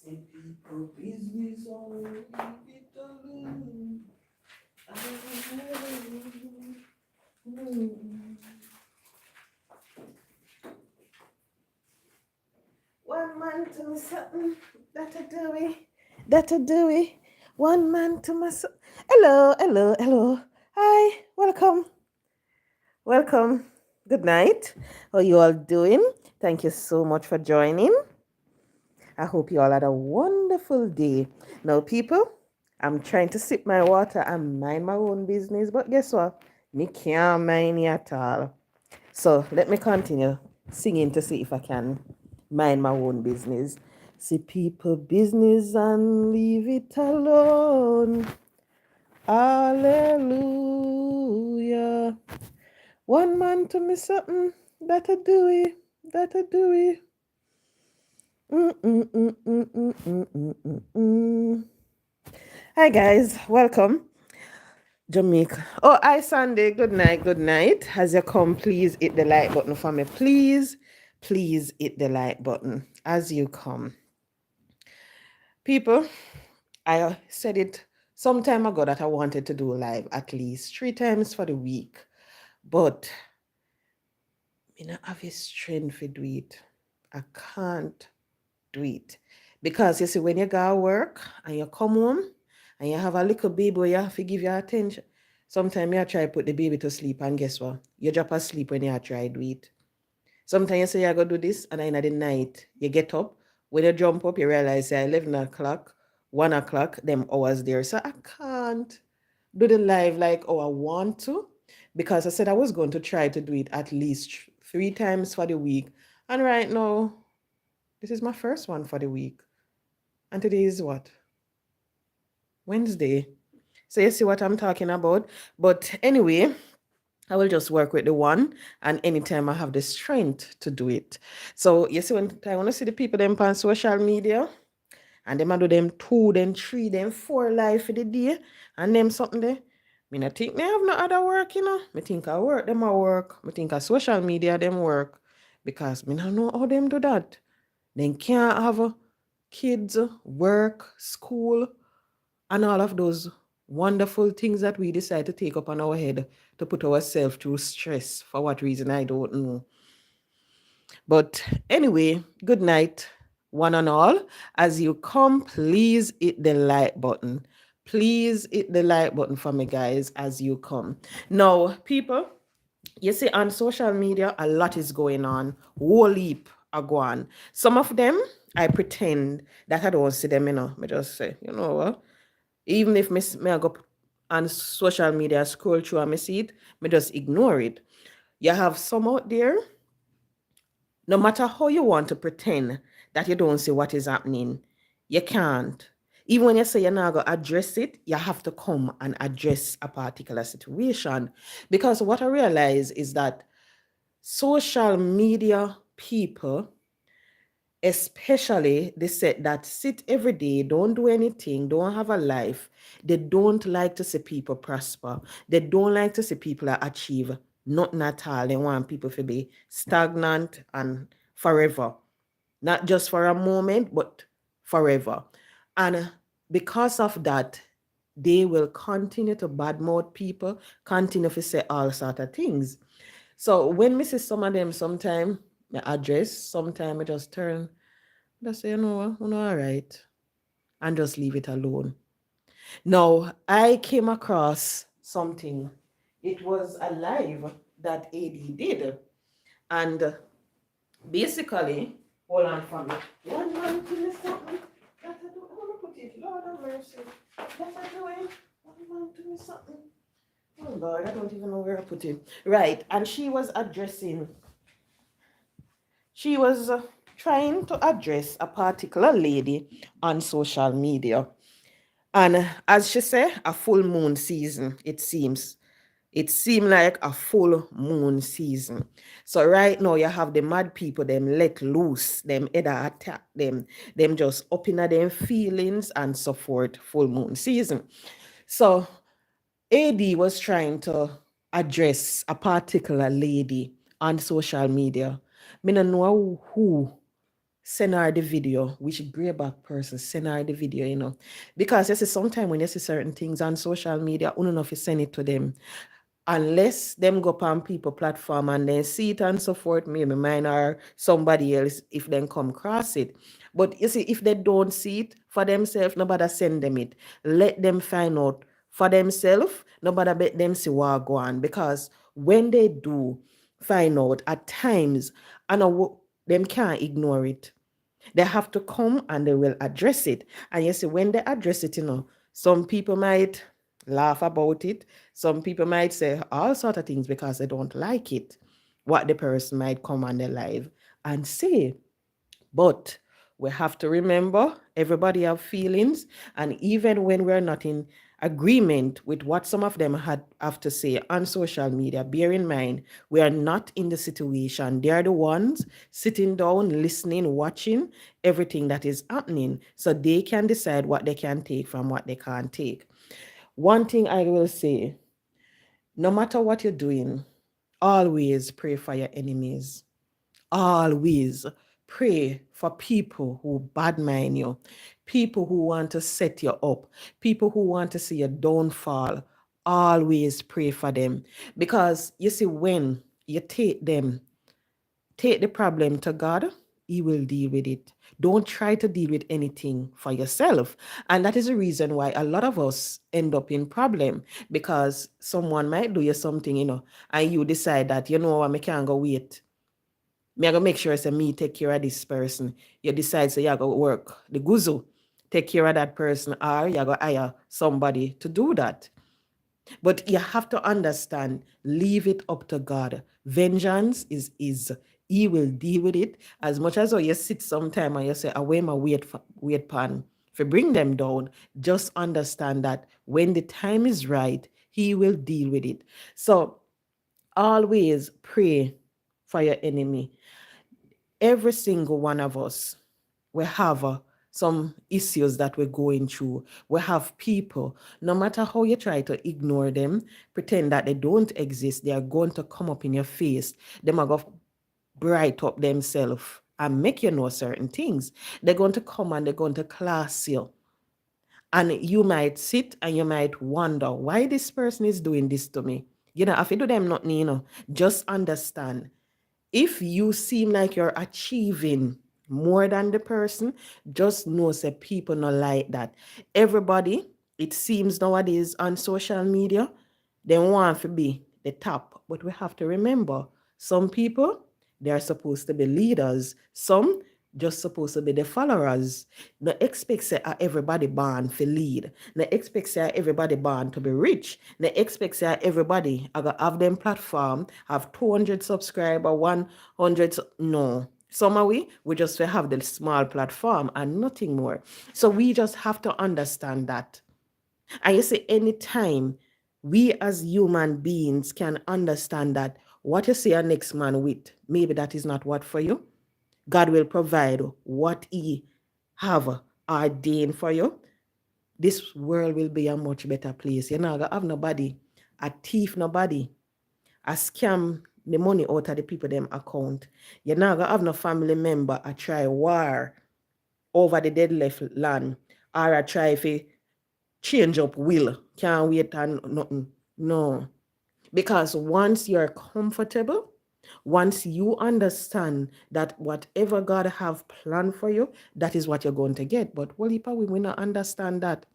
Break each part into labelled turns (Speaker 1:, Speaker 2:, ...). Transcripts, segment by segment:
Speaker 1: See people business on it alone. One man to me something, that'll do it. That'll do it. One man to my hello, hello, hello. Hi, welcome. Welcome. Good night. How you all doing? Thank you so much for joining. I hope you all had a wonderful day. Now, people, I'm trying to sip my water and mind my own business, but guess what? Me can't mind it at all. So let me continue singing to see if I can mind my own business. See people business and leave it alone. Hallelujah. One man to me something, that'll do it, that'll do it. Hi guys, welcome. Jamaica. Oh, hi Sunday. Good night. Good night. As you come, please hit the like button for me. Please, please hit the like button as you come. People, I said it some time ago that I wanted to do live at least 3 times for the week, but I don't have a strength to do it. I can't do it because you see, when you go to work and you come home and you have a little baby where you have to give your attention. Sometimes you try to put the baby to sleep and guess what? You drop asleep when you try to do it. Sometimes you say you're going to do this and in the night you get up. When you jump up, you realize it's 11 o'clock, 1 o'clock, them hours there. So I can't do the live like I want to because I said I was going to try to do it at least 3 times for the week. And right now, this is my first one for the week. And today is what? Wednesday. So you see what I'm talking about. But anyway, I will just work with the one and anytime I have the strength to do it. So you see, when I want to see the people them on social media and them I do them 2, then 3, then 4 live for the day and them something there. Me not think they have no other work, you know. Me think I work, them I work. Me think I social media them work. Because me not know how them do that. Then can't have kids, work, school, and all of those wonderful things that we decide to take up on our head to put ourselves through stress. For what reason, I don't know. But anyway, good night, one and all. As you come, please hit the like button. Please hit the like button for me, guys, as you come. Now, people, you see, on social media, a lot is going on. Whole heap are going. Some of them, I pretend that I don't see them, you know. I just say, you know what? Even if me I go on social media, scroll through and me see it, me just ignore it. You have some out there, no matter how you want to pretend that you don't see what is happening, you can't. Even when you say you're not going to address it, you have to come and address a particular situation. Because what I realize is that social media people, especially they said that sit every day, don't do anything, don't have a life. They don't like to see people prosper. They don't like to see people achieve nothing at all. They want people to be stagnant and forever. Not just for a moment, but forever. And because of that, they will continue to badmouth people, continue to say all sort of things. So when me see some of them, sometime I address, sometime I just turn, just say, you know what, all right, and just leave it alone. Now, I came across something. It was a live that AD did. And basically, hold on for me. One man to me something. That I don't want to put it. Lord have mercy. That I do it. One man to me something. Oh Lord, I don't even know where I put it. Right. And she was trying to address a particular lady on social media. And as she said, a full moon season, it seems. It seemed like a full moon season. So right now you have the mad people, them let loose, them either attack them just up in them feelings and so forth, full moon season. So AD was trying to address a particular lady on social media. Me no know who send her the video, which grayback person send her the video, Because you see, sometimes when you see certain things on social media, you don't know if you send it to them. Unless them go on people platform and then see it and so forth, maybe mine or somebody else if then come across it. But you see, if they don't see it for themselves, nobody send them it. Let them find out for themselves, nobody bet them see what go on. Because when they do find out at times, I know them can't ignore it. They have to come and they will address it. And you see, when they address it, some people might laugh about it. Some people might say all sort of things because they don't like it, what the person might come on their live and say. But we have to remember everybody have feelings, and even when we're not in agreement with what some of them have to say on social media, bear in mind we are not in the situation. They are the ones sitting down, listening, watching everything that is happening, so they can decide what they can take from what they can't take. One thing I will say, no matter what you're doing, always pray for your enemies. Always pray for people who badmine you, people who want to set you up, people who want to see your downfall. Always pray for them. Because you see, when you take the problem to God, He will deal with it. Don't try to deal with anything for yourself. And that is the reason why a lot of us end up in problem, because someone might do you something, and you decide that, what, I can't go wait. Me I go make sure say me take care of this person. You decide say you go work the guzu, take care of that person, or you go hire somebody to do that. But you have to understand, leave it up to God. Vengeance is He will deal with it. As much as you sit sometime and you say, away my wait pan, if you bring them down, just understand that when the time is right, He will deal with it. So always pray for your enemy. Every single one of us, we have some issues that we're going through. We have people, no matter how you try to ignore them, pretend that they don't exist, they are going to come up in your face. They are going to bright up themselves and make you know certain things. They're going to come and they're going to class you. And you might sit and you might wonder why this person is doing this to me. If you do them nothing, just understand, if you seem like you're achieving more than the person, just know that people not like that. Everybody, it seems nowadays on social media, they want to be the top. But we have to remember, some people, they are supposed to be leaders. Some just supposed to be the followers. No expect say everybody born for lead. No expect say everybody born to be rich. No expect say everybody have them platform, have 200 subscriber, 100. No. Some of we just have the small platform and nothing more. So we just have to understand that. And you see, anytime we as human beings can understand that what you see a next man with, maybe that is not what for you. God will provide what He have ordained for you. This world will be a much better place. You're not gonna have nobody, a thief nobody, a scam the money out of the people them account. You're not gonna have no family member a try war over the dead left land, or a try if change up will. Can't wait and nothing. No. Because once you're comfortable, once you understand that whatever God have planned for you, that is what you're going to get. But well, we will not understand that.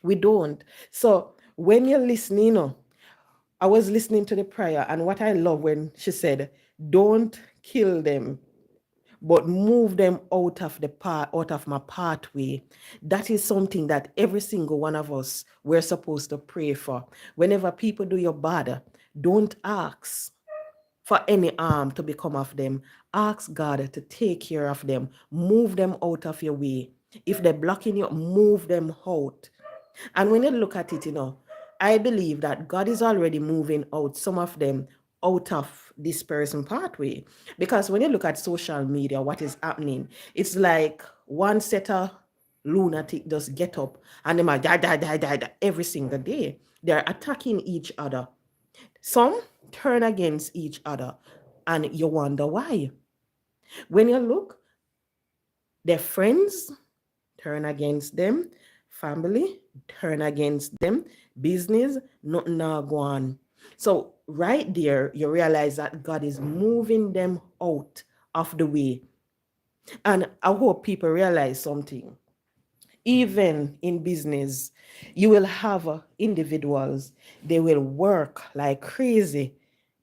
Speaker 1: We don't. So when you're listening, I was listening to the prayer, and what I love when she said, "Don't kill them, but move them out of my pathway." That is something that every single one of us we're supposed to pray for. Whenever people do you bad, don't ask for any harm to become of them. Ask God to take care of them. Move them out of your way. If they're blocking you, move them out. And when you look at it, I believe that God is already moving out some of them out of this person pathway. Because when you look at social media, what is happening, it's like one set of lunatic just get up and they might die every single day. They're attacking each other. Some turn against each other, and you wonder why. When you look, their friends turn against them, family turn against them, business, nothing now go on. So right there, you realize that God is moving them out of the way. And I hope people realize something. Even in business, you will have individuals, they will work like crazy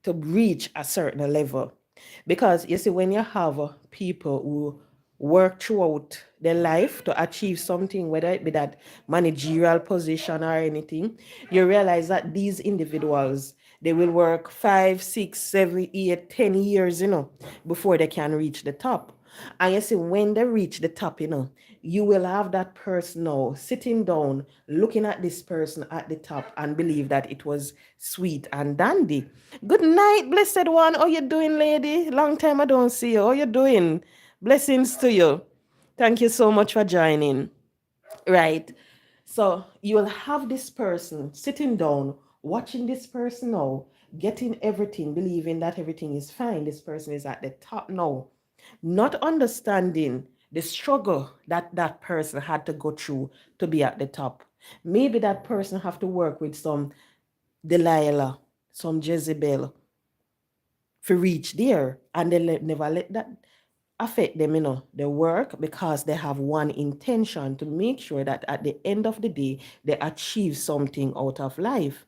Speaker 1: to reach a certain level. Because you see, when you have people who work throughout their life to achieve something, whether it be that managerial position or anything, you realize that these individuals, they will work 5, 6, 7, 8, 10 years, before they can reach the top. And you see, when they reach the top, you will have that person now sitting down, looking at this person at the top and believe that it was sweet and dandy. Good night, blessed one. How you doing, lady? Long time I don't see you. How you doing? Blessings to you. Thank you so much for joining. Right. So you will have this person sitting down, watching this person now, getting everything, believing that everything is fine. This person is at the top now, not understanding the struggle that that person had to go through to be at the top. Maybe that person have to work with some Delilah, some Jezebel to reach there, and they never let that affect them, their work, because they have one intention to make sure that at the end of the day, they achieve something out of life.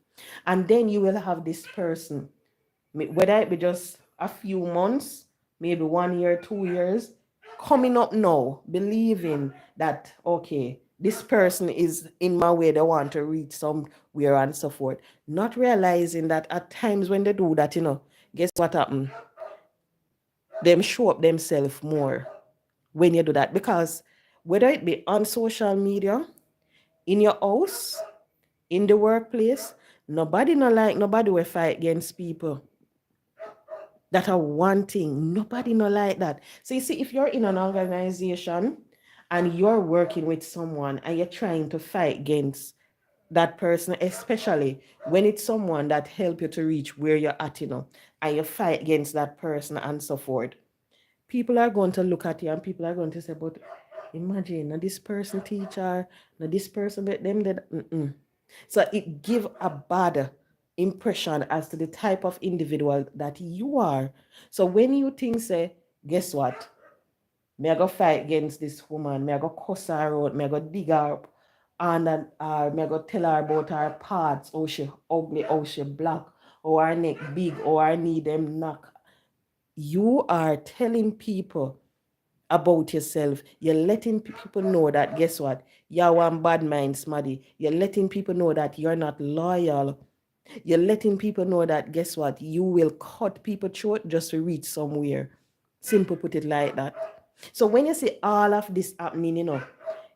Speaker 1: And then you will have this person, whether it be just a few months, maybe 1 year, 2 years, coming up now, believing that, okay, this person is in my way, they want to reach somewhere and so forth. Not realizing that at times when they do that, guess what happens? Them show up themselves more when you do that. Because whether it be on social media, in your house, in the workplace, nobody will fight against people that are wanting. Nobody no like that. So you see, if you're in an organization and you're working with someone and you're trying to fight against that person, especially when it's someone that help you to reach where you're at, and you fight against that person and so forth, people are going to look at you and people are going to say, but imagine, now this person teacher, now this person, but them that. So it give a bad impression as to the type of individual that you are. So when you think, say, guess what? May I go fight against this woman, may I go cuss her out, may I go dig her up, and may I go tell her about her parts, how she ugly, how she black, how her neck big, how her knee them knock. You are telling people about yourself. You're letting people know that, guess what? You're one bad mind, smaddy. You're letting people know that you're not loyal. You're letting people know that, guess what? You will cut people short just to reach somewhere. Simple, put it like that. So when you see all of this happening,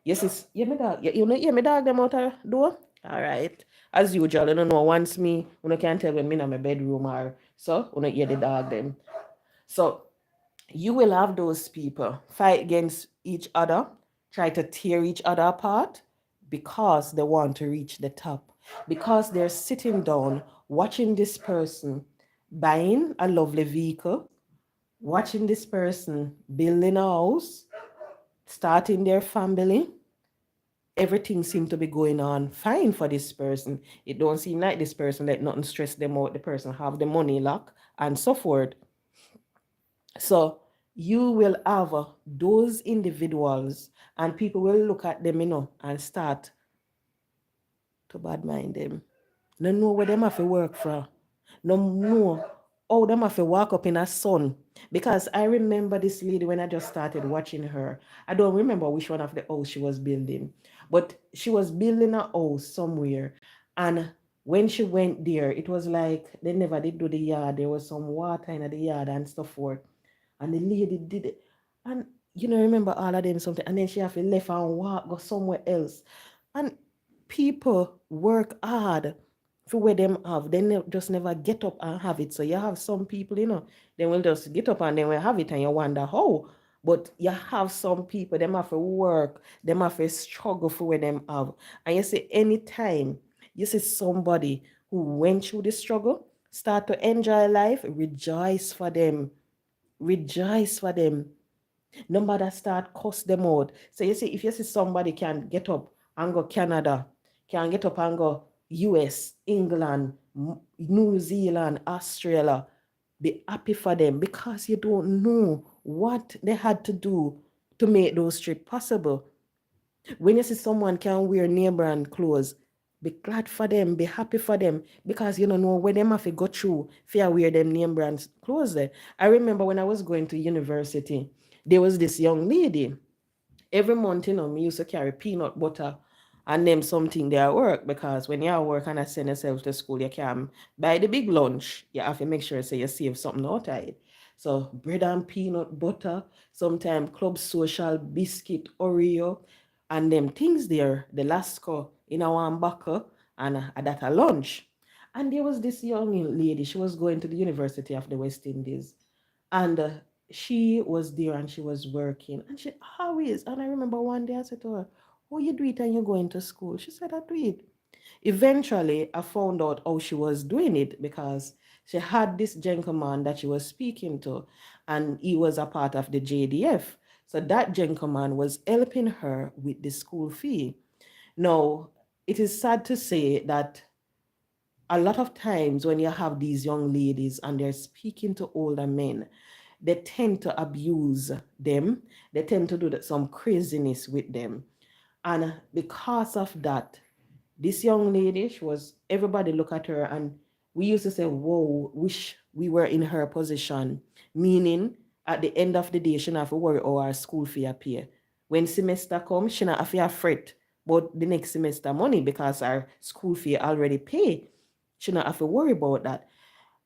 Speaker 1: yes, you me dog, you know, hear me dog them out the door? All right. As usual, you know, once me, you can't tell when me in my bedroom or so, you hear the dog them. So you will have those people fight against each other, try to tear each other apart because they want to reach the top, because they're sitting down watching this person buying a lovely vehicle, watching this person building a house, starting their family. Everything seems to be going on fine for this person. It don't seem like this person let nothing stress them out. The person have the money lock and so forth. So you will have those individuals, and people will look at them, and start to bad mind them. No know where them have to work from. No know how them have to walk up in a sun. Because I remember this lady when I just started watching her. I don't remember which one of the house she was building, but she was building a house somewhere. And when she went there, it was like they never did do the yard. There was some water in the yard and stuff forth. And the lady did it. And remember all of them something. And then she have to left and walk, go somewhere else. And people work hard for where them have. They just never get up and have it. So you have some people, they will just get up and they will have it and you wonder how. But you have some people, them have to work, them have to struggle for where them have. And you see, anytime you see somebody who went through the struggle, start to enjoy life, rejoice for them. Rejoice for them. No matter start cuss them out. So you see, if you see somebody can get up and go Canada, can get up and go US, England, New Zealand, Australia, be happy for them because you don't know what they had to do to make those trips possible. When you see someone can wear name brand clothes, be glad for them, be happy for them, because you don't know where them have to go through for wear them name brand clothes there. I remember when I was going to university, there was this young lady. Every month, me used to carry peanut butter and them something there at work, because when you're at work and I send yourself to school, you can buy the big lunch. You have to make sure you save something out of it. So bread and peanut butter, sometimes Club Social, biscuit, Oreo, and them things there, the Lasco in our buckle, and that a lunch. And there was this young lady, she was going to the University of the West Indies. And she was there and she was working. And she always, and I remember one day I said to her, oh, you do it and you're going to school? She said, I do it. Eventually, I found out how she was doing it, because she had this gentleman that she was speaking to, and he was a part of the JDF. So that gentleman was helping her with the school fee. Now, it is sad to say that a lot of times when you have these young ladies and they're speaking to older men, they tend to abuse them. They tend to do some craziness with them. And because of that, this young lady, everybody look at her and we used to say, whoa, wish we were in her position. Meaning, at the end of the day, she not have to worry about her school fee appear. When semester comes, she not have to fret about the next semester money, because our school fee already paid. She not have to worry about that.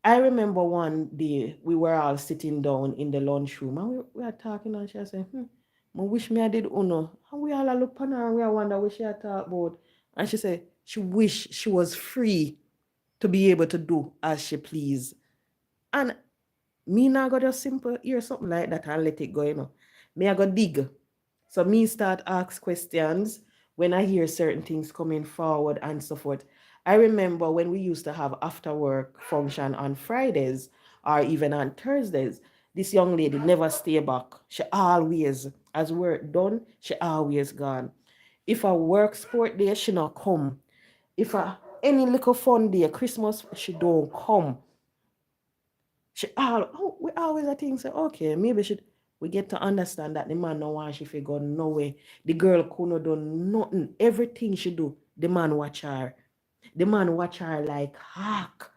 Speaker 1: I remember one day we were all sitting down in the lunchroom and we were talking, and she said, I wish me I did Uno. And we all look at her and we wonder what she had talk about. And she said she wish she was free to be able to do as she please. And me now got just simple hear something like that and let it go. Me I go dig. So me start ask questions when I hear certain things coming forward and so forth. I remember when we used to have after work function on Fridays or even on Thursdays, this young lady never stay back. She always, as work done, she always gone. If a work sport day, she not come. If any little fun day, Christmas, she don't come. We always I think say, okay, maybe we get to understand that the man no want she go nowhere. The girl couldn't do nothing. Everything she do, the man watch her. The man watch her like hawk.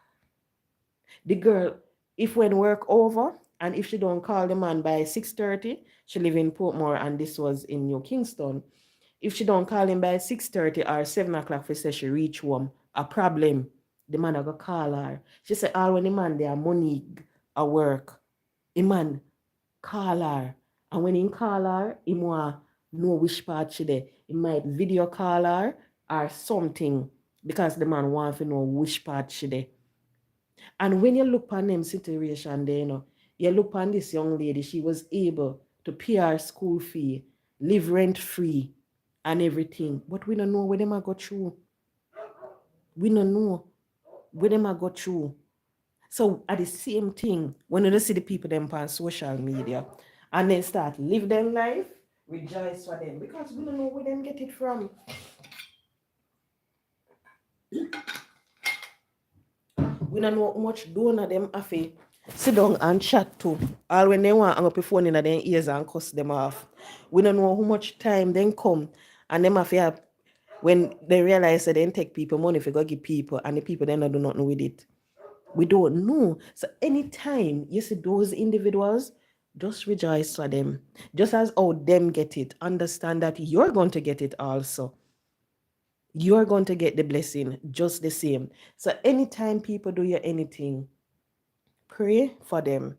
Speaker 1: The girl, if when work over, and if she don't call the man by 6:30, she live in Portmore and this was in New Kingston. If she don't call him by 6:30 or 7 o'clock for say she reach home, a problem, the man go call her. She say, all when the man there money at work, the man call her. And when he call her, he want know which part she there. He might video call her or something, because the man want to know which part she there. And when you look on them situation there, you look on this young lady, she was able to pay her school fee, live rent free and everything. But we don't know where them are go through. We don't know where them are go through. So at the same thing, when you see the people them on social media and they start live their life, rejoice for them, because we don't know where them get it from. We don't know how much donor them have to sit down and chat to. All when they want hang up the phone in their ears and cuss them off. We don't know how much time they come and them have to When they realize that they didn't take people money if you go give people and the people then do nothing with it. We don't know. So anytime you see those individuals, just rejoice for them. Just as how them get it, understand that you're going to get it also. You're going to get the blessing just the same. So anytime people do you anything, pray for them.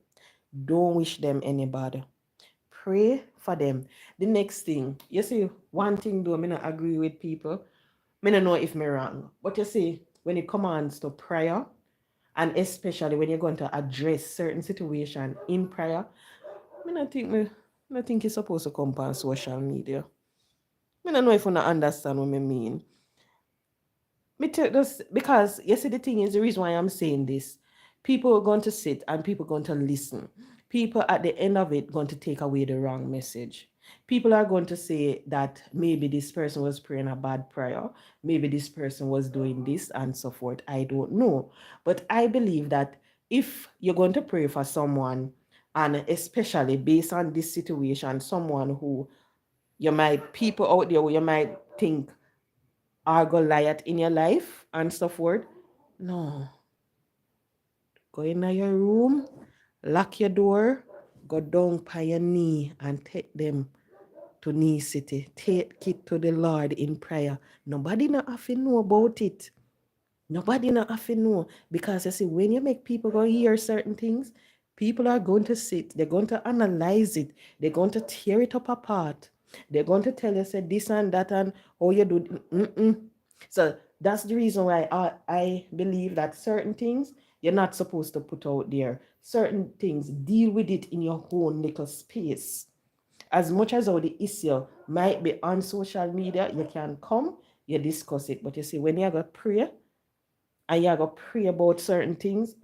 Speaker 1: Don't wish them any bad. Pray for them. The next thing, you see, one thing though, I not agree with people. I don't know if I'm wrong. But you see, when it comes to prayer, and especially when you're going to address certain situation in prayer, I think it's supposed to come on social media. I don't know if you understand what I mean. Me take this because you see the thing is the reason why I'm saying this. People are going to sit and people are going to listen. People at the end of it going to take away the wrong message. People are going to say that maybe this person was praying a bad prayer, maybe this person was doing this and so forth. I don't know. But I believe that if you're going to pray for someone, and especially based on this situation, someone who you might, people out there who you might think are Goliath in your life and so forth. No. Go in your room, lock your door, go down by your knee and take them to knee city. Take it to the Lord in prayer. Nobody not have to know about it. Nobody not have to know. Because you see, when you make people go hear certain things, people are going to sit, they're going to analyze it, they're going to tear it up apart. They're going to tell you, say this and that and how you do. So that's the reason why I believe that certain things you're not supposed to put out there. Certain things, deal with it in your own little space. As much as how the issue might be on social media, you can come, you discuss it. But you see, when you go pray and you go pray about certain things,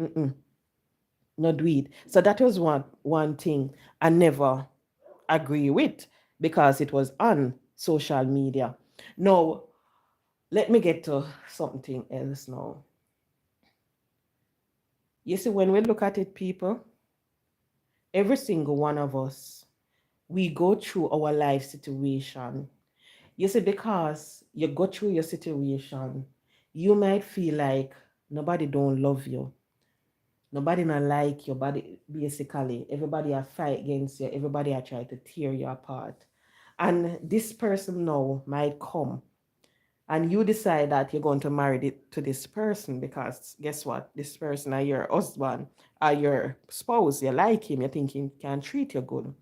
Speaker 1: not do it. So that was one thing I never agree with because it was on social media. Now, let me get to something else now. You see, when we look at it, people, every single one of us, we go through our life situation. You see, because you go through your situation, you might feel like nobody don't love you. Nobody not like your body, basically. Everybody are fight against you. Everybody are trying to tear you apart. And this person now might come and you decide that you're going to marry to this person because guess what? This person are your husband, are your spouse. You like him. You think he can treat you good.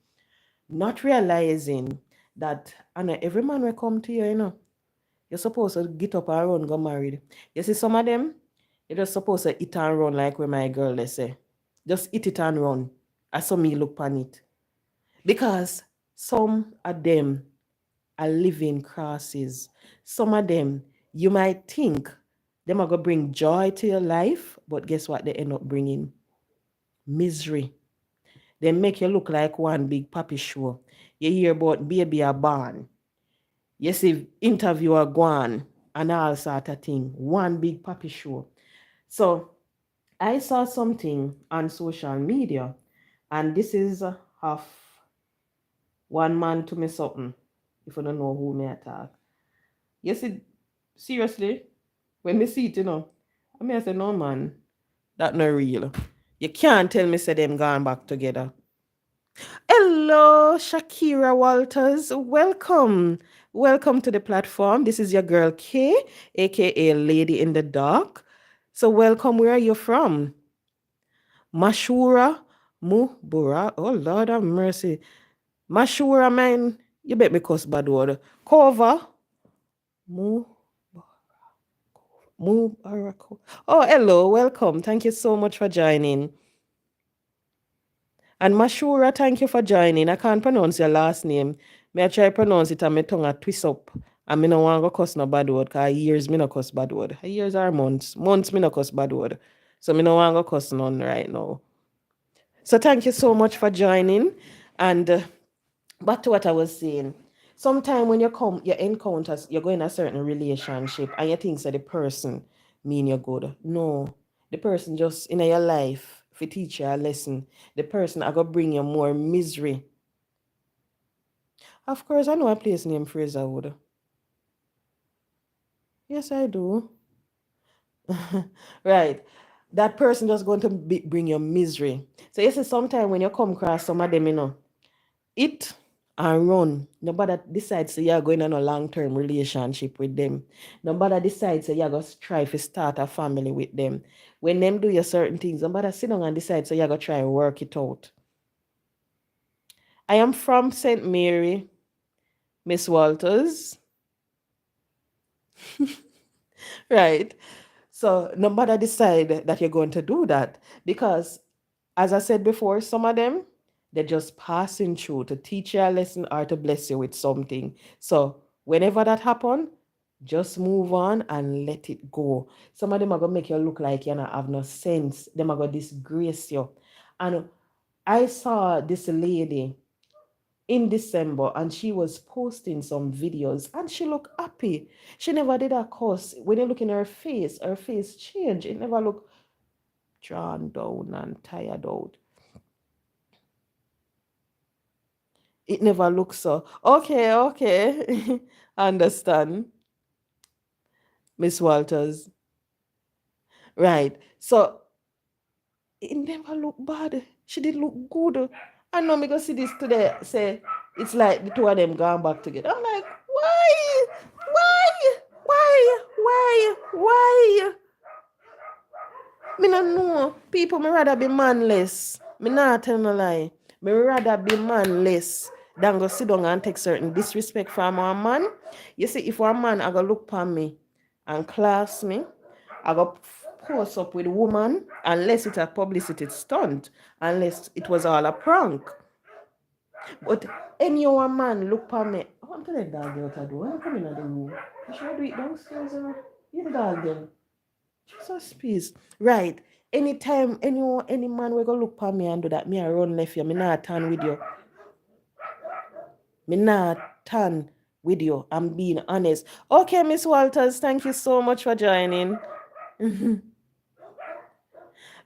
Speaker 1: Not realizing that I know every man will come to you, you're supposed to get up and run, go married. You see some of them, you're just supposed to eat and run like when my girl, they say. Just eat it and run. I saw me look on it. Because some of them are living crosses. Some of them, you might think them are going to bring joy to your life, but guess what they end up bringing? Misery. They make you look like one big puppy show. You hear about baby are born. You see interviewer gone and all sort of thing. One big puppy show. So I saw something on social media, and this is of one man to me something. If you don't know who may attack. You see, seriously, when me see it, I mean I say, no man, that not real. You can't tell me say them gone back together. Hello, Shakira Walters. Welcome. Welcome to the platform. This is your girl Kay, aka Lady in the Dark. So welcome. Where are you from? Mashura Mubura. Oh Lord have mercy. Mashura man, you bet me cuss bad word. Cover. Mu Mubarak. Oh, hello, welcome. Thank you so much for joining. And Mashura, thank you for joining. I can't pronounce your last name. May I try pronounce it and my tongue a twist up. And me no want to cuss no bad word, because years me no cuss bad word. Years are months. Months me no cuss bad word. So me no want to cuss none right now. So thank you so much for joining. And back to what I was saying. Sometimes when you encounter, you're going a certain relationship and you think that the person mean you're good. No. The person just in your life, if you teach you a lesson, the person are gonna bring you more misery. Of course, I know a place named Fraserwood. Yes, I do. Right. That person just going to bring you misery. So you see, sometimes when you come across some of them, eat and run. Nobody decides say you're going on a long-term relationship with them. Nobody decides say you're going to try to start a family with them. When them do your certain things, nobody sit down and decide say you're going to try and work it out. I am from St. Mary, Miss Walters. Right. So nobody decide that you're going to do that because, as I said before, some of them they're just passing through to teach you a lesson or to bless you with something. So whenever that happen, just move on and let it go. Some of them are gonna make you look like you not have no sense. Them are gonna disgrace you. And I saw this lady in December and she was posting some videos and she looked happy. She never did a curse. When you look in her face changed. It never looked drawn down and tired out. It never looks so. Okay, okay. Understand, Miss Walters. Right. So it never looked bad. She did look good. I know me go see this today. Say it's like the two of them gone back together. I'm like, why? Why? Why? Why? Why? Me no know. People, me rather be manless. Me not tell no lie. Me rather be manless than go sit down and take certain disrespect from a man. You see, if a man I go look upon me and class me, I go post up with a woman unless it's a publicity stunt, unless it was all a prank. But any other man look upon me. I want to let dog out of the door. I'm coming out the room. You should do it downstairs. You the dog then. Jesus peace. Right. Anytime any man will go look for me and do that, me I run left you. Me not turn with you. Me not turn with you. I'm being honest. Okay, Miss Walters, thank you so much for joining.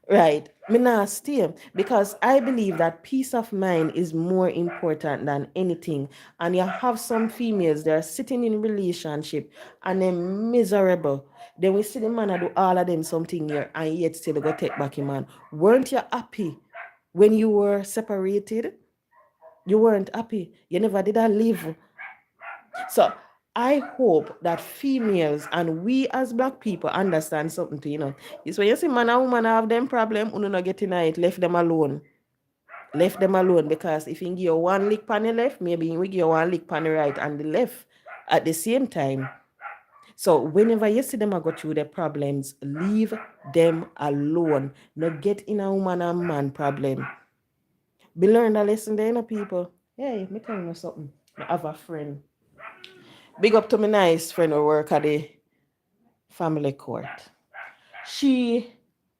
Speaker 1: Right. Me not stay because I believe that peace of mind is more important than anything. And you have some females that are sitting in relationship and they're miserable. Then we see the man I do all of them something here and yet still go take back him man. Weren't you happy when you were separated? You weren't happy. You never did a live. So I hope that females and we as black people understand something too. It's when you see man and woman have them problem, you not getting it, left them alone. Left them alone because if you give you one lick on the left, maybe we give you one lick on the right and the left at the same time. So whenever you see them go through their problems, leave them alone. Not get in a woman and man problem. Be learn a lesson there, people. Hey, me tell you something. I have a friend. Big up to my nice friend who work at the family court. She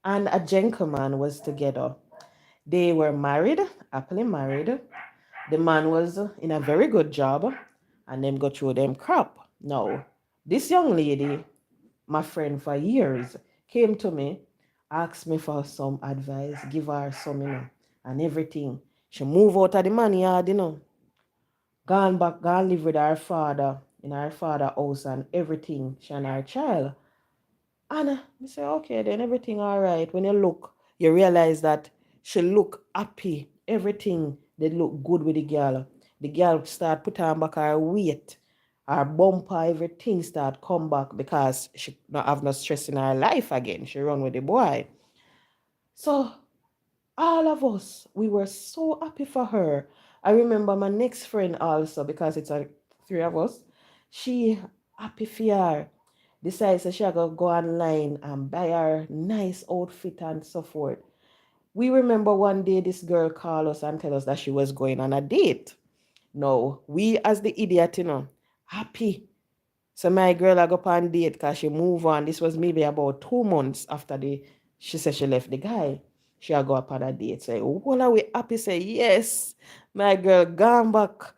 Speaker 1: and a gentleman was together. They were married, happily married. The man was in a very good job and them go through them crap. Now, this young lady, my friend for years, came to me, asked me for some advice, give her some, and everything. She moved out of the man yard, gone back, gone live with her father in her father house and everything, she and her child. And I say, okay, then everything all right. When you look, you realize that she look happy. Everything they look good with the girl. The girl start put on back her weight, her bumper, everything start come back because she not have no stress in her life again. She run with the boy. So all of us, we were so happy for her. I remember my next friend also, because it's a three of us, she happy for her. Decides that she go online and buy her nice outfit and so forth. We remember one day this girl called us and tell us that she was going on a date. No, we as the idiot, happy. So my girl I go on date because she move on. This was maybe about 2 months after she said she left the guy. She go up on a date. Say, well, are we happy? Say, yes. My girl gone back,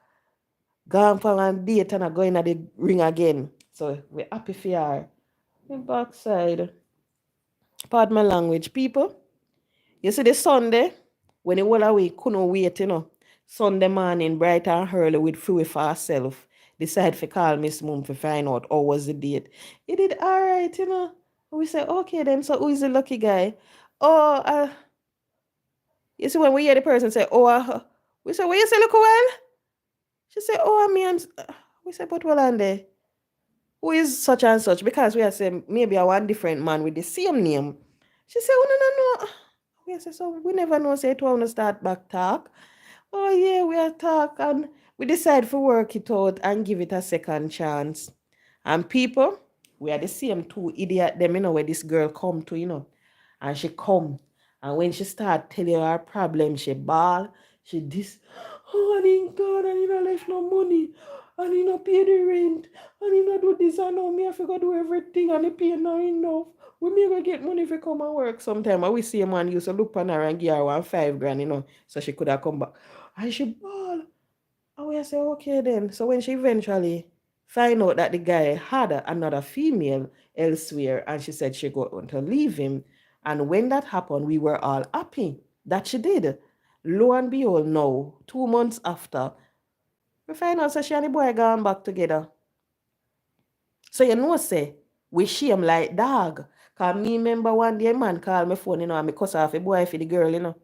Speaker 1: gone for a date and I going at the ring again. So we happy for her. The backside. Pardon my language, people. You see the Sunday, when the whole away couldn't wait, Sunday morning, bright and early with food for herself. decide to call Miss Moon to find out how was the date. He did all right, you know. We said, okay then, so who is the lucky guy? Oh, you see when we hear the person say, oh, we say, what you say, look well? She said, oh, me, we said, but well, and there. Who is such and such? Because we are saying maybe I want different man with the same name. She said, oh, no, no, no. We say, so we never know, say, to want to start back talk. Oh, yeah, we are talk and we decide to work it out and give it a second chance. And people, we are the same two idiot them, you know, where this girl come to, you know. And she come. And when she start telling her problem, she bawl. She this, oh, I didn't God, I didn't left no money. I didn't pay the rent. I didn't do this. I know me, I forgot to do everything. And the pay not enough. We may go get money if we come and work sometime. I we see a man used to look on her and give her 1 5 grand, you know, so she could have come back. And she bawl. And we say, okay then. So when she eventually find out that the guy had another female elsewhere and she said she going to leave him. And when that happened, we were all happy that she did. Lo and behold, now, 2 months after, we find out that she and the boy gone back together. So you know, say, we shame like dog. Cause me remember one day man called my phone, you know, and me cuss off a boy for the girl, you know.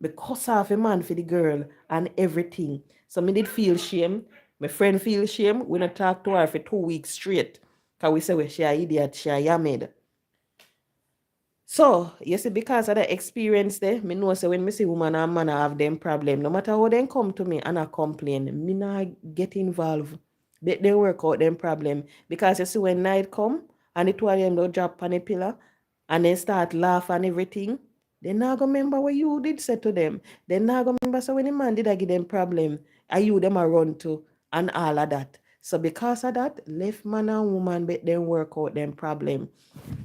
Speaker 1: Because of a man for the girl and everything. So me did feel shame. My friend feel shame. We not talk to her for 2 weeks straight. Cause we say well, she a idiot, she a yammed. So, you see, because of the experience there, me know say when me see woman and man have them problem, no matter how they come to me and I complain, me not get involved. They work out them problem. Because you see when night come and the two of them don't drop on the pillar and they start laugh and everything, they not gonna remember what you did say to them. They not gonna remember so when the man did I give them problem, are you them a run to and all of that. So because of that, left man and woman bet them work out them problem.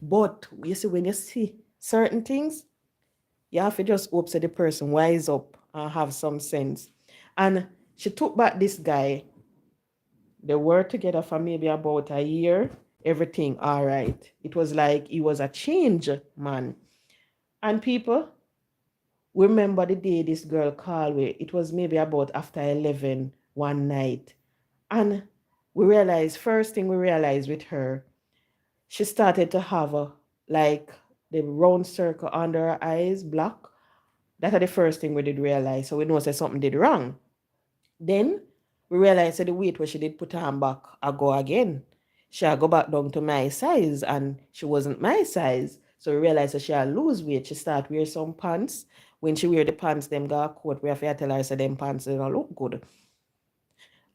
Speaker 1: But you see, when you see certain things, you have to just hope that the person wise up and have some sense. And she took back this guy. They were together for maybe about a year. Everything all right. It was like he was a change man. And people remember the day this girl called me. It was maybe about after 11 one night. And we realized, first thing we realized with her, she started to have like the round circle under her eyes, black. That's the first thing we did realize. So we know that something did wrong. Then we realized that the weight where she did put on back, I go again. She go back down to my size and she wasn't my size. So we realized that she had lose weight. She start wear some pants. When she wear the pants, them got coat. We have to tell her so them pants they don't look good.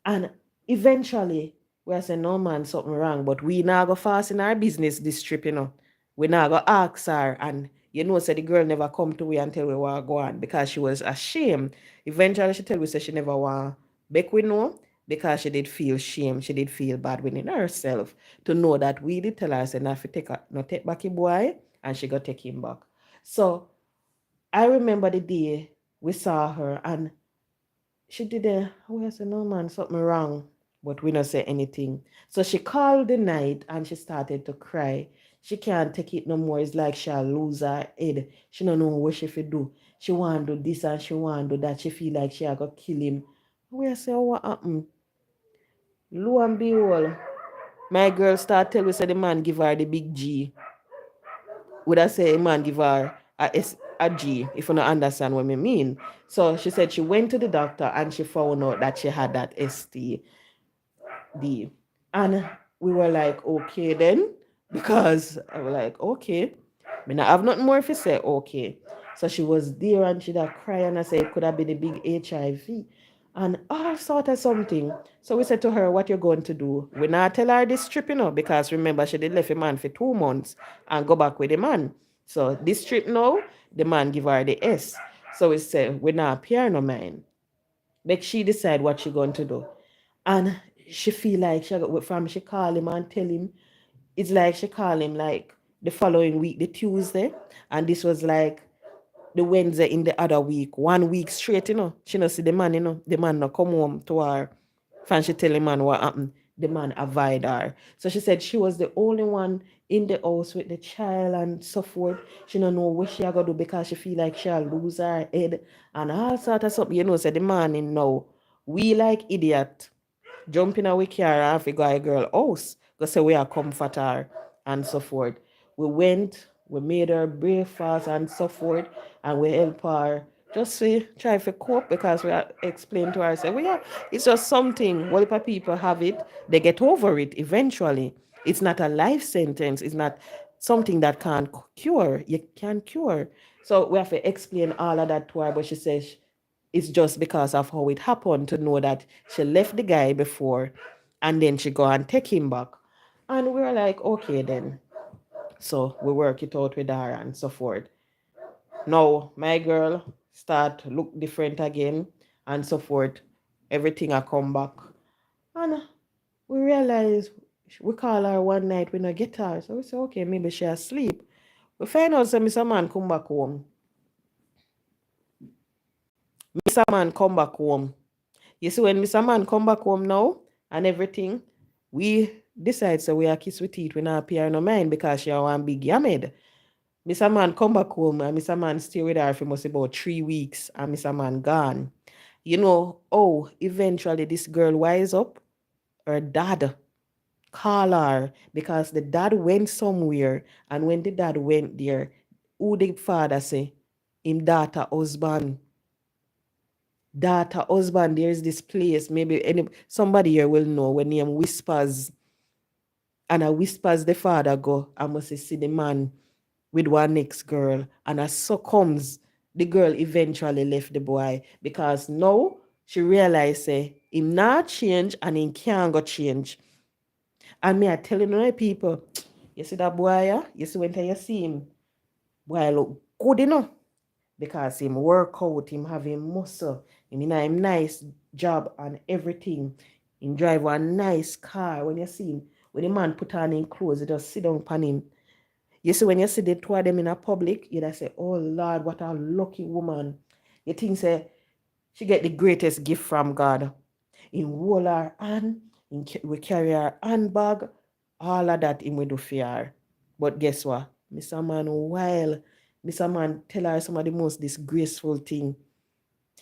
Speaker 1: And eventually, we say, no man, something wrong. But we now go fast in our business this trip, you know. We now go ask her. And you know, say the girl never come to we until we were going because she was ashamed. Eventually, she tell we say she never want back we know because she did feel shame. She did feel bad within herself to know that we did tell her, say, not to take, not take back a boy, and she got take him back. So I remember the day we saw her and she did we said, no man, something wrong. But we don't say anything. So she called the night and she started to cry. She can't take it no more. It's like she'll lose her head. She don't know what she should do. She want to do this and she want to do that. She feel like she got to kill him. We say, what happened? Lo and behold, my girl start tell me say the man give her the big G. Would I say a man give her a G, if you don't understand what I mean. So she said she went to the doctor and she found out that she had that STD. And we were like, okay then, because I was like, okay. I mean, I have nothing more if you say, okay. So she was there and she'd have cried and I said it could have been a big HIV and all sort of something. So we said to her, what you're going to do? We not tell her this trip, you know, because remember she did left a man for 2 months and go back with the man. So this trip now, the man give her the S. So we said, we not pay no mind. Make she decide what she going to do. And she feel like she call him and tell him, it's like she call him like the following week, the Tuesday. And this was like the Wednesday in the other week, 1 week straight, you know. She not see the man, you know. The man not come home to her. And she tell the man what happened. The man avoid her. So she said she was the only one in the house with the child and so forth. She don't know what she gonna do because she feel like she'll lose her head and all sort of something. You know, say the man in now, we like idiot. jump in a car and we go a girl house. Go say we are comfort her and so forth. We went, we made her breakfast and so forth, and we help her just to try to cope because we explain to her, say, well, yeah, it's just something. What if people have it, they get over it eventually. It's not a life sentence. It's not something that can't cure. You can't cure. So we have to explain all of that to her, but she says it's just because of how it happened to know that she left the guy before and then she go and take him back. And we were like, okay then. So we work it out with her and so forth. Now my girl start look different again and so forth. Everything I come back. And we realize we call her one night, we not get her. So we say, okay, maybe she asleep. We find out that Mr. Man come back home. Mr. Man come back home. You see, when Mr. Man come back home now and everything, we decide so we are kiss with teeth. We not appear no mind because she one big yammed. Mr. Man come back home and Mr. Man stay with her for must about 3 weeks and Mr. Man gone. You know, oh, eventually this girl wise up, her dad call her because the dad went somewhere, and when the dad went there, who the father say? Him daughter husband, there's this place, maybe somebody here will know when name Whispers, and I whispers the father go, I must see the man with one next girl, and as so comes, the girl eventually left the boy because now she realized say him not change and him can't go change. And me I telling you people, you see that boy, yeah? You see when you see him, boy look good enough because him work out, him have him muscle, him in a him nice job and everything. Him drive a nice car. When you see him, when the man put on him clothes, he just sit down upon him. You see, when you see the two of them in a public, you just say, oh Lord, what a lucky woman. You think say she get the greatest gift from God. In hold her hand, we carry her handbag, all of that in we do for her. But guess what? Mr. Man while Mr. Man tell her some of the most disgraceful thing.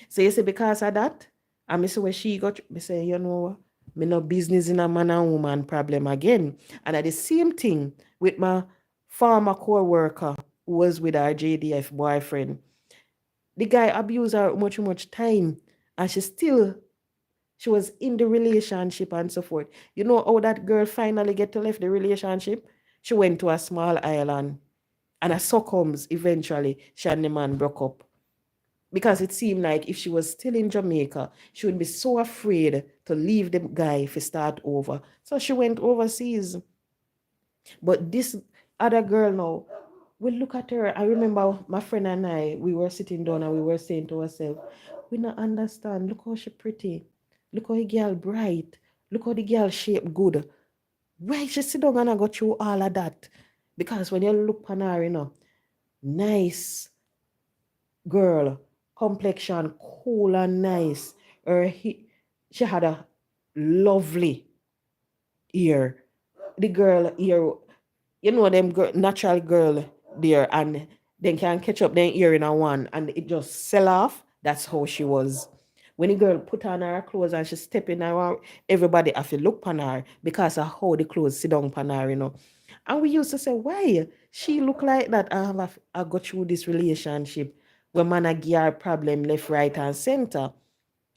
Speaker 1: So you see, because of that, and me say where she got, me say, you know, me no business in a man and woman problem again. And at the same thing with my former co-worker who was with her JDF boyfriend. The guy abused her much time, and she was in the relationship and so forth. You know how that girl finally get to left the relationship? She went to a small island, and as so comes eventually she and the man broke up because it seemed like if she was still in Jamaica, she would be so afraid to leave the guy if he start over. So she went overseas. But this other girl now, we look at her. I remember my friend and I, we were sitting down and we were saying to ourselves, we not understand. Look how she pretty. Look how the girl bright. Look how the girl shape good. Why she sit down and I go through all of that? Because when you look on her, nice girl, complexion cool and nice. She had a lovely ear. The girl ear, them natural girl there, and then can catch up then ear in a one, and it just sell off. That's how she was. When the girl put on her clothes and she step in her, everybody have to look on her because of how the clothes sit down on her. And we used to say, why she look like that? I got through this relationship where man a give her problem left, right, and center.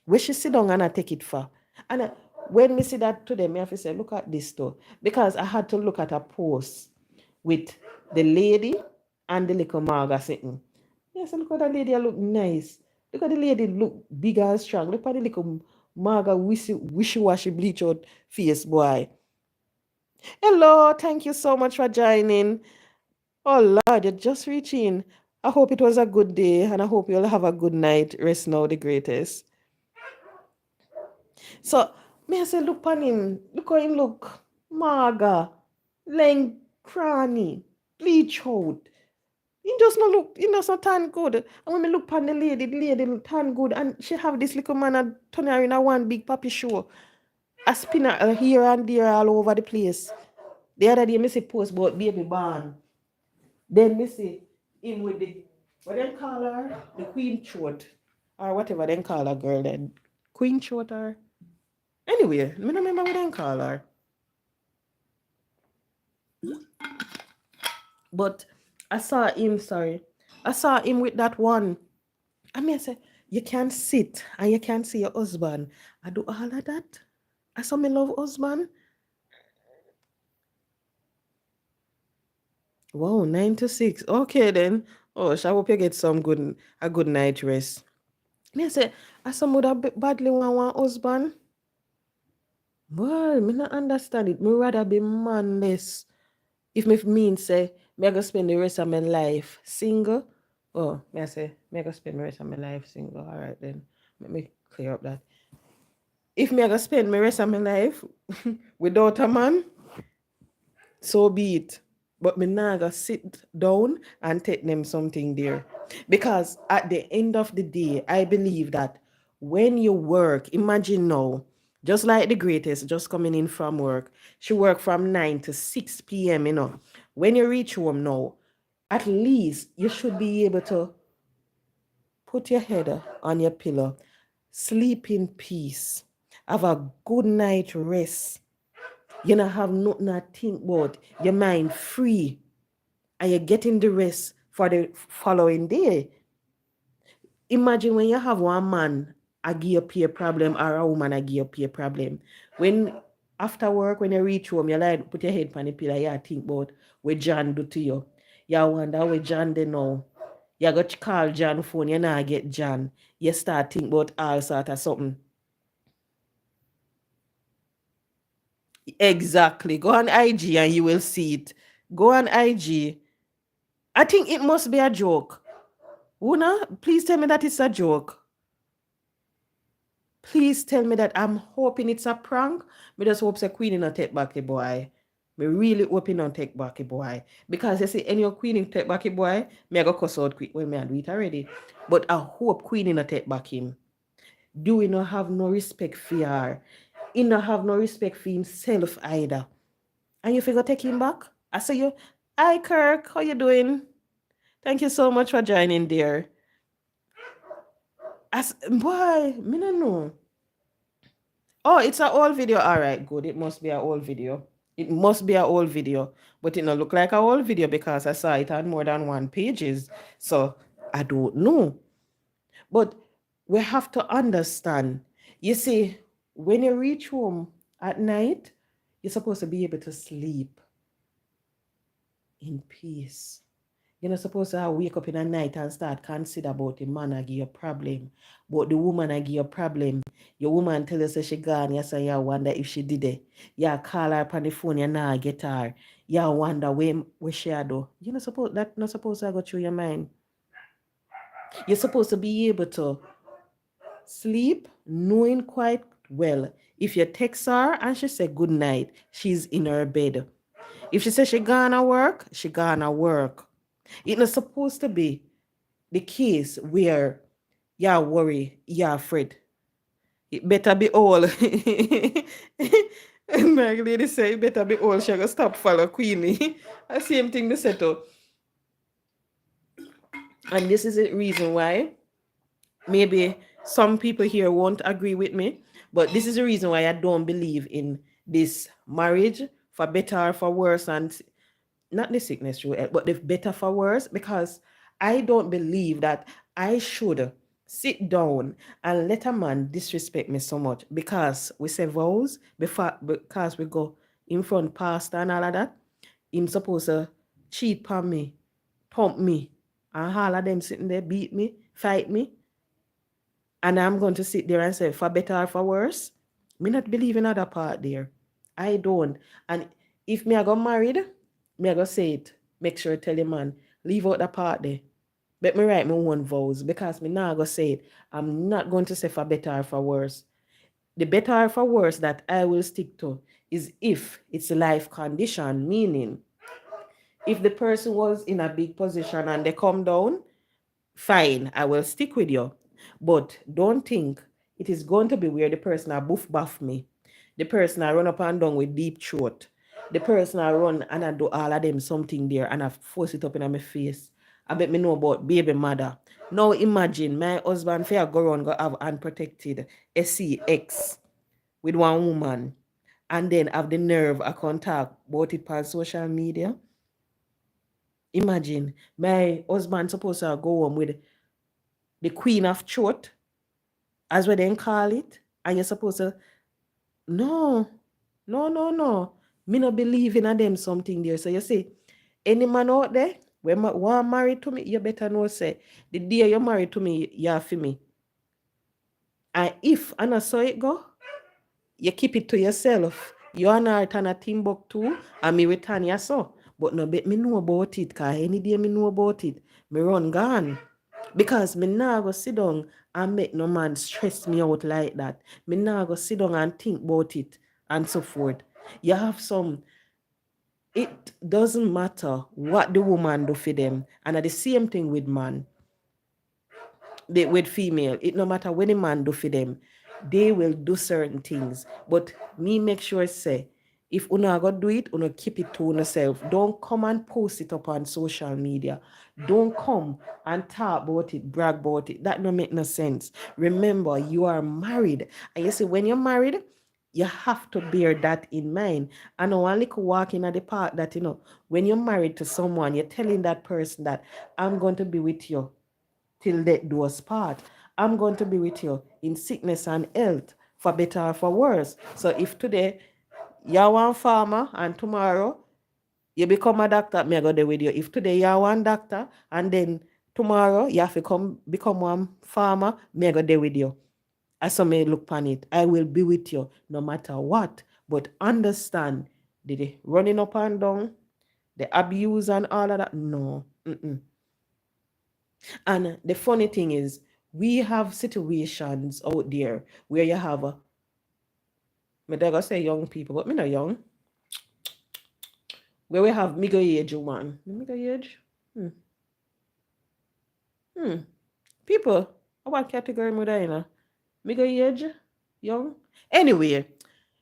Speaker 1: Where she sit down and I take it for. And when we see that to them, I have to say, look at this too. Because I had to look at a post with the lady and the little Marga sitting. Yes, look at the lady, look nice. Look at the lady, look big and strong. Look at the little Marga wishy-washy bleach out face, boy. Hello, thank you so much for joining. Oh Lord, you're just reaching. I hope it was a good day and I hope you'll have a good night. Rest now, the greatest. So, me I say, look on him. Look how him look. Maga. Leng cranny. Bleach out. He does not turn good. And when me look upon the lady look turn good. And she have this little man a turn her in a one big puppy show. A spinner here and there all over the place. The other day, me see post about baby born. Then me see him with the, what they call her? The queen throat. Or whatever they call her girl then. Queen throat or? Anyway, me no remember what they call her. But I saw him, sorry. I saw him with that one. I mean, I say, you can sit and you can see your husband. I do all of that. I saw me love husband. Wow, 9 to 6. Okay then. Oh, I hope you get a good night rest. Me I say, I some would have badly want one husband. Well, me not understand it. Me rather be manless. If me mean say, me I go spend the rest of my life single. Oh, me I say, me I go spend the rest of my life single. All right then. Let me clear up that. If me I go spend my rest of my life without a man, so be it. But me not gonna sit down and take them something there. Because at the end of the day, I believe that when you work, imagine now, just like the greatest just coming in from work, she work from 9 to 6 p.m. When you reach home now, at least you should be able to put your head on your pillow, sleep in peace, have a good night rest. You don't have nothing to think about, your mind free, and you're getting the rest for the following day. Imagine when you have one man a give you pay problem or a woman a give you pay problem. When after work, when you reach home, you like put your head on the pillow, you think about what John do to you. You wonder what John did now. You got to call John phone, you not get John. You start think about all sort of something. Exactly. Go on IG and you will see it. Go on IG. I think it must be a joke. Una, please tell me that it's a joke. Please tell me that. I'm hoping it's a prank. Me just hope the Queenie not take back the boy. Me really hoping not take back the boy. Because you see, any of Queenie take back the boy, me I go cuss out quick when me I do it already. But I hope Queenie not take back him. Do we not have no respect for her? He not have no respect for himself either. And you figure take him back? I say you, hi Kirk, how you doing? Thank you so much for joining there. As boy, me no know. Oh, it's an old video. All right, good. It must be an old video. It must be an old video, but it not look like an old video because I saw it on more than one pages. So I don't know. But we have to understand. You see, when you reach home at night, you're supposed to be able to sleep in peace. You're not supposed to wake up in the night and start consider about the man I give you a problem. But the woman I give you a problem. Your woman tell you say she gone, you say you wonder if she did it. You call her on the phone, you now get her. You wonder where she do. You're not supposed to go through your mind. You're supposed to be able to sleep knowing quite well. If you text her and she say good night, she's in her bed. If she says she gonna work, she gonna work. It's not supposed to be the case where you're worried, you're afraid. It better be all. My lady say it better be all. She gonna stop follow Queenie. The same thing they said to. And this is the reason why maybe some people here won't agree with me, but this is the reason why I don't believe in this marriage for better or for worse, and not the sickness through it, but the better for worse, because I don't believe that I should sit down and let a man disrespect me so much because we say vows because we go in front pastor and all of that. Him supposed to cheat on me, pump me, and all of them sitting there beat me, fight me. And I'm going to sit there and say, for better or for worse, me not believe in other part there. I don't. And if me I got married, me I go say it. Make sure tell the man, leave out the part there. But me write my own vows because me now go say it. I'm not going to say for better or for worse. The better or for worse that I will stick to is if it's a life condition, meaning if the person was in a big position and they come down, fine, I will stick with you. But don't think it is going to be where the person a buff buff me. The person I run up and down with deep throat. The person I run and I do all of them something there and I force it up in my face. I bet me know about baby mother. Now imagine my husband fair go around go have unprotected SCX. with one woman and then have the nerve I can talk about it on social media. Imagine my husband supposed to go home with the queen of truth, as we then call it, and you're supposed to no, no. Me no believe in a them something there. So you see, any man out there, when want married to me, you better know say the day you're married to me, you're for me. And if I not saw it go, you keep it to yourself. You and I turn a Timbuktu and me with Tanya so. But no bet me know about it, cause any day me know about it, me run gone. Because me nah go sit down and make no man stress me out like that. Me nah go sit down and think about it and so forth. You have some, it doesn't matter what the woman do for them. And at the same thing with man, with female, it no matter what the man do for them, they will do certain things. But me make sure say, if una go do it, una keep it to yourself. Don't come and post it up on social media. Don't come and talk about it, brag about it. That don't make no sense. Remember, you are married. And you see, when you're married, you have to bear that in mind. I know one little walk in at the park that, when you're married to someone, you're telling that person that I'm going to be with you till death do us part. I'm going to be with you in sickness and health, for better or for worse. So if today you're one farmer and tomorrow you become a doctor, me I go there with you. If today you're one doctor and then tomorrow you have to become one farmer, me I go there with you. As some may look upon it, I will be with you no matter what. But understand the running up and down, the abuse and all of that. No. Mm-mm. And the funny thing is, we have situations out there where you have me gonna say young people, but me not young. Where we have middle age woman. Middle age? People, what category am I in? Middle age? Young? Anyway,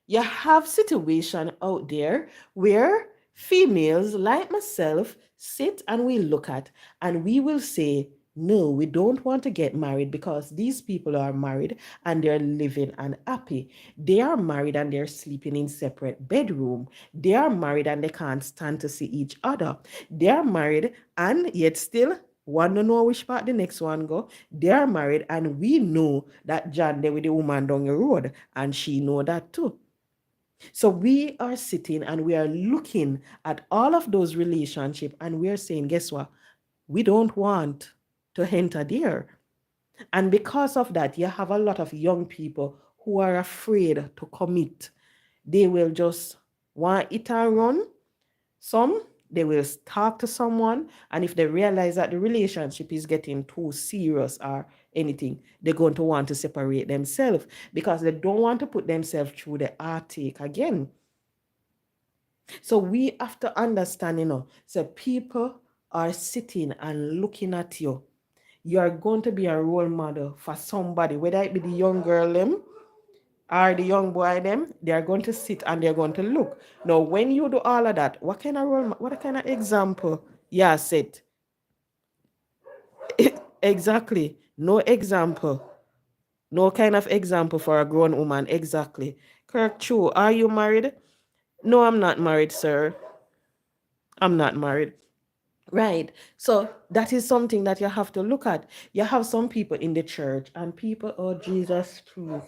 Speaker 1: you have situation out there where females like myself sit and we look at and we will say, no, we don't want to get married because these people are married and they're living and happy. They are married and they're sleeping in separate bedroom. They are married and they can't stand to see each other. They are married and yet still one don't know which part the next one go. They are married and we know that John there with the woman down the road and she know that too. So we are sitting and we are looking at all of those relationships and we are saying, guess what? We don't want to enter there. And because of that, you have a lot of young people who are afraid to commit. They will just want it and run. Some, they will talk to someone, and if they realize that the relationship is getting too serious or anything, they're going to want to separate themselves because they don't want to put themselves through the heartache again. So we have to understand, so people are sitting and looking at you. You are going to be a role model for somebody, whether it be the young girl them or the young boy them. They are going to sit and they're going to look. Now, when you do all of that, what kind of example? Yeah, set. Exactly. No example. No kind of example for a grown woman. Exactly. Correct. True. Are you married? No, I'm not married, sir. I'm not married. Right. So that is something that you have to look at. You have some people in the church and people, oh Jesus Christ.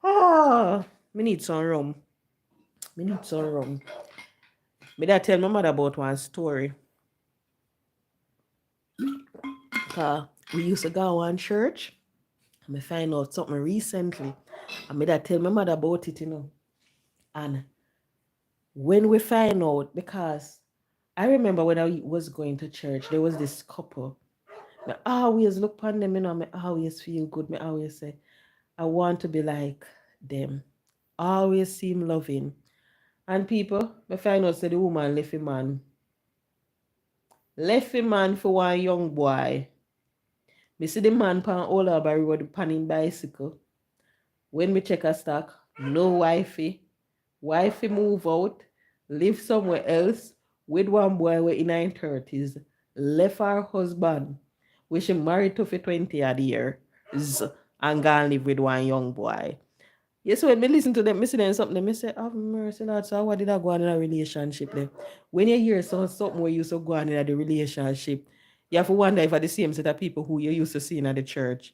Speaker 1: Ah, me need some rum. Me need some rum. Me that tell my mother about one story. We used to go to one church and me find out something recently. And me that tell my mother about it, And when we find out, because I remember when I was going to church, there was this couple. I always look upon them, I always feel good. I always say, I want to be like them. Always seem loving. And people, I find out say the woman left a man. Left a man for one young boy. Me see the man pan all over the road panning bicycle. When me check a stock, no wifey. Wifey move out, live somewhere else with one boy in her 30s. Left her husband, which she married to for 20 odd years, and gone live with one young boy. Yes, when me listen to them, me see them something, me say, have mercy, Lord. So what did I go on in a relationship then? When you hear something where you used to go on in the relationship, you have to wonder if are the same set of people who you used to see in the church.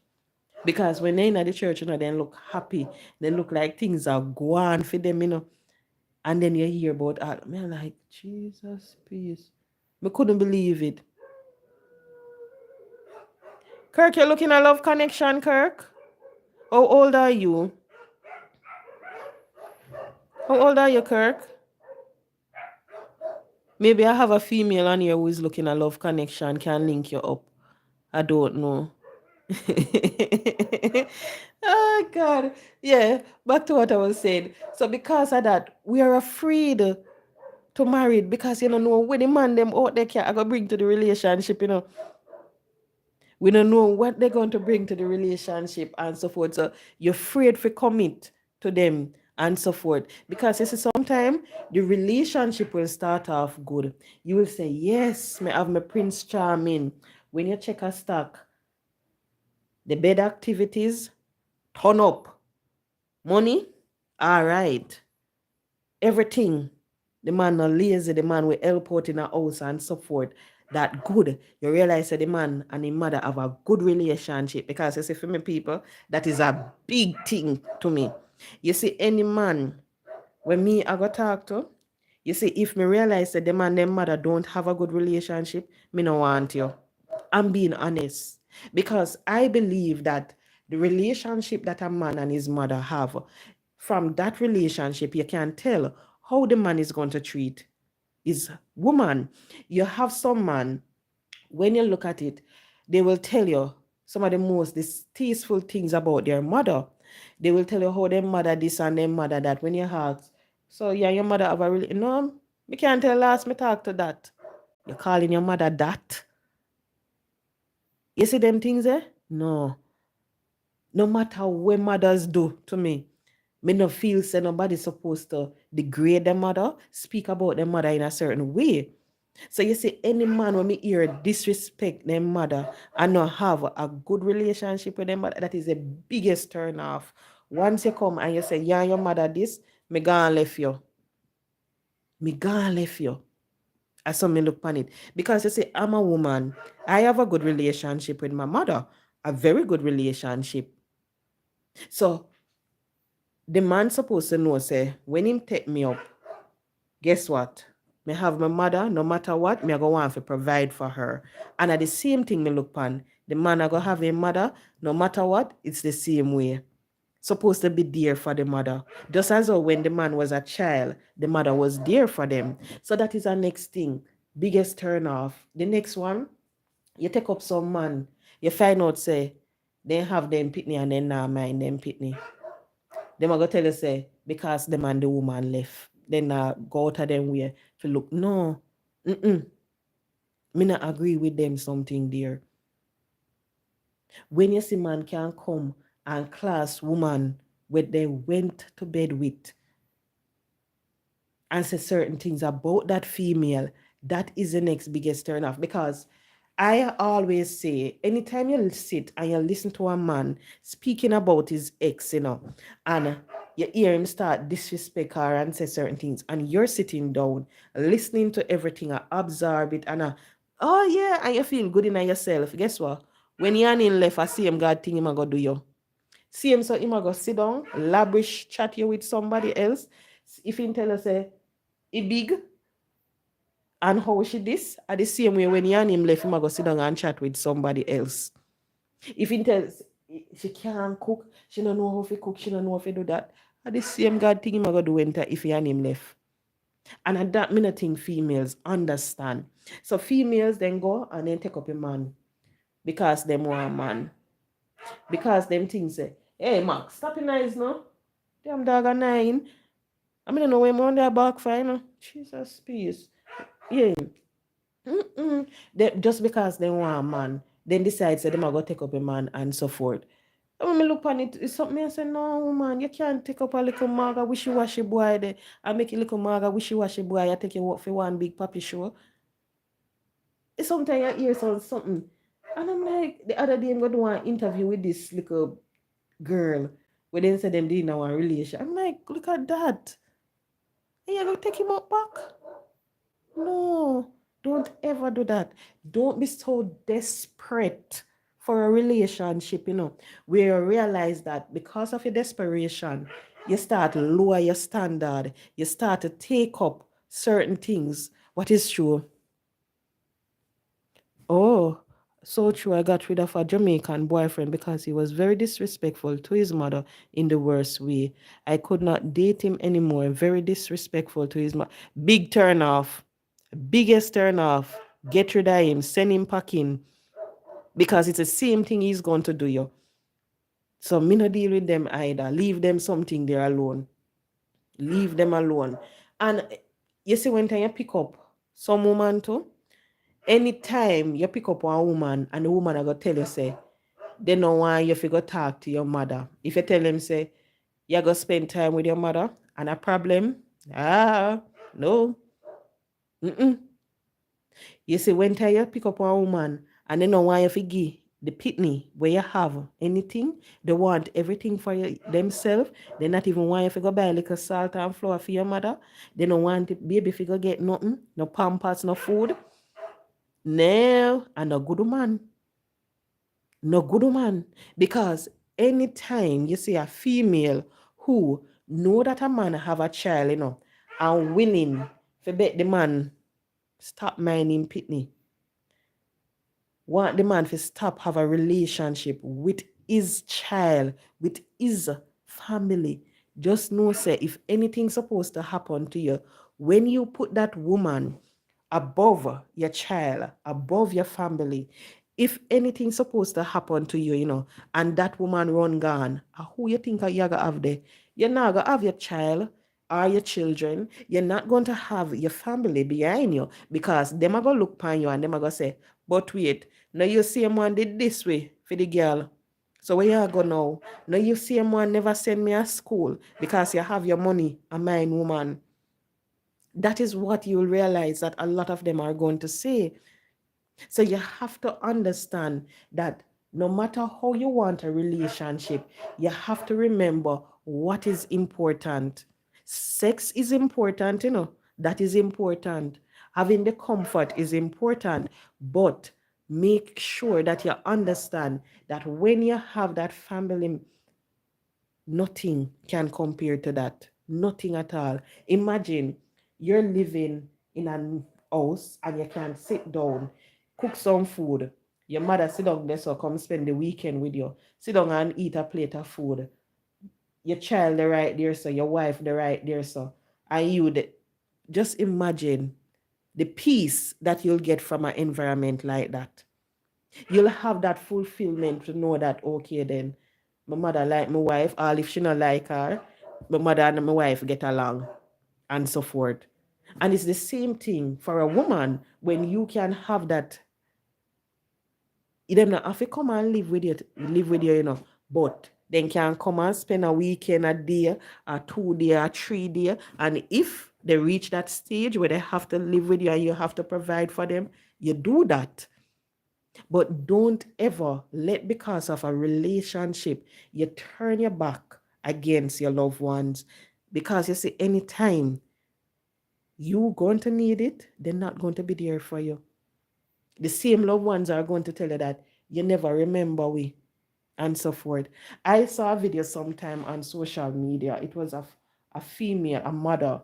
Speaker 1: Because when they're in the church, they look happy. They look like things are going for them. And then you hear about all, man, like, Jesus, peace. Me couldn't believe it. Kirk, you're looking at Love Connection, Kirk? How old are you? How old are you, Kirk? Maybe I have a female on here who is looking at Love Connection, can link you up. I don't know. Oh God. Yeah, back to what I was saying. So because of that, we are afraid to marry because you don't know when the man them out there can go bring to the relationship. We don't know what they're going to bring to the relationship and so forth. So you're afraid to commit to them and so forth. Because you see, sometimes the relationship will start off good. You will say, yes, me have my Prince Charming. When you check a stock, the bed activities, turn up. Money, all right. Everything. The man not lazy, the man will help out in a house and so forth. That good. You realize that the man and the mother have a good relationship. Because you see, for me people, that is a big thing to me. You see, any man when me I go talk to, you see, if me realize that the man and their mother don't have a good relationship, me no want you. I'm being honest. Because I believe that the relationship that a man and his mother have, from that relationship, you can tell how the man is going to treat his woman. You have some man, when you look at it, they will tell you some of the most distasteful things about their mother. They will tell you how their mother this and their mother that. When you ask, so yeah, your mother have a really no, me can't tell last me talk to that. You're calling your mother that. You see them things eh? No. No matter what mothers do to me no feel say nobody's supposed to degrade their mother, speak about their mother in a certain way. So you see, any man when me hear disrespect their mother and not have a good relationship with them, that is the biggest turn off. Once you come and you say, yeah, your mother this, me gone left you. Me gone left you. I saw me look on it. Because you see, I'm a woman. I have a good relationship with my mother. A very good relationship. So the man supposed to know, say, when him take me up, guess what? Me have my mother, no matter what, me I go want to provide for her. And at the same thing me look pan, the man I go have a mother, no matter what, it's the same way. Supposed to be there for the mother. Just as though when the man was a child, the mother was there for them. So that is our next thing. Biggest turn off. The next one, you take up some man, you find out say, they have them pitney and then now mind them pitney. Them are gonna tell you say because the man the woman left. Then go out of them way to look. No. Mm-mm. Me not agree with them something there. When you see man can come and class woman what they went to bed with and say certain things about that female, that is the next biggest turn off. Because I always say, anytime you sit and you listen to a man speaking about his ex, and you hear him start disrespect her and say certain things, and you're sitting down, listening to everything, and absorb it, and oh yeah, and you feel good in yourself. Guess what? When you're in left, I see him God thing him a go do you. See him so him a go sit down, lavish chat you with somebody else. If him tell us say he big and how she this at the same way when he and him left him I go sit down and chat with somebody else. If he tells she can't cook, she don't know how to cook, she don't know how to do that. At the same God thing him I go do enter if he and him left. And at that minute think females understand. So females then go and then take up a man because them want a man. Because them things say, hey Max, stop your eyes now. Damn dog a 9. I mean, I know when I'm on their back fine. Jesus, peace. Yeah. Just because they want a man, then decide say them are gonna take up a man and so forth. And when me look on it, it's something I say, no man, you can't take up a little maga wishy-washy boy there and make a little maga wishy-washy boy. I take you work for one big puppy show. It's sometimes you hear something. And I'm like, the other day I'm gonna do an interview with this little girl. We didn't say them didn't want relation. I'm like, look at that. And you're gonna take him up back? No, don't ever do that. Don't be so desperate for a relationship, where you realize that because of your desperation, you start to lower your standard. You start to take up certain things. What is true? Oh, so true. I got rid of a Jamaican boyfriend because he was very disrespectful to his mother in the worst way. I could not date him anymore. Very disrespectful to his mother. Big turn off. Biggest turn off. Get rid of him. Send him packing. Because it's the same thing he's going to do you. So me not deal with them either. Leave them something there alone. Leave them alone. And you see, when time you pick up some woman too, anytime you pick up one woman and the woman are gonna tell you, say, they don't want you to go talk to your mother. If you tell them, say, you're gonna spend time with your mother and a problem, no. Mm-mm. You see, when time you pick up one woman and they don't want you to give the pitney where you have anything, they want everything for you themselves. They not even want you to go buy a little salt and flour for your mother. They don't want the baby to go get nothing, no pampers, no food. No, and a good man. No good man. Because anytime you see a female who know that a man have a child, and willing to bet the man stop minding pitney, want the man to stop have a relationship with his child, with his family. Just know, say, if anything's supposed to happen to you, when you put that woman above your child, above your family, if anything's supposed to happen to you, and that woman run gone, who you think you're gonna have there? You're not gonna have your child or your children. You're not going to have your family behind you because them are gonna look upon you and them are gonna say, but wait, now you see a man did this way for the girl. So where you go now? Now you see a man never send me a school because you have your money, a mine woman. That is what you'll realize that a lot of them are going to say. So you have to understand that no matter how you want a relationship, you have to remember what is important. Sex is important, that is important. Having the comfort is important, but make sure that you understand that when you have that family, nothing can compare to that. Nothing at all. Imagine you're living in a house and you can sit down, cook some food. Your mother sit down there, so come spend the weekend with you. Sit down and eat a plate of food. Your child the right there, so your wife the right there, so and just imagine the peace that you'll get from an environment like that. You'll have that fulfillment to know that, okay, then my mother like my wife, or if she not like her, my mother and my wife get along, and so forth. And it's the same thing for a woman when you can have that. You don't have to come and live with you, but then can come and spend a weekend, a day, a 2 day, a 3 day. And if they reach that stage where they have to live with you and you have to provide for them, you do that. But don't ever let, because of a relationship, you turn your back against your loved ones. Because you see, anytime you going to need it, they're not going to be there for you. The same loved ones are going to tell you that you never remember we, and so forth. I saw a video sometime on social media. It was a female, a mother,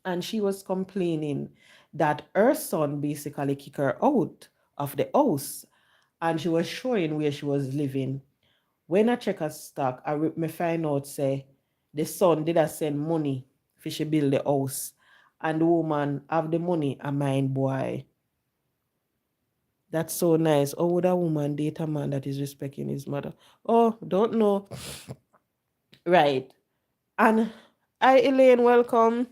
Speaker 1: and she was complaining that her son basically kicked her out of the house, and she was showing where she was living. When I check her stock, me find out say the son did a send money for she build the house, and the woman have the money a mind boy. That's so nice. Or would a woman date a man that is respecting his mother? Oh, don't know. Right. And hi Elaine, welcome.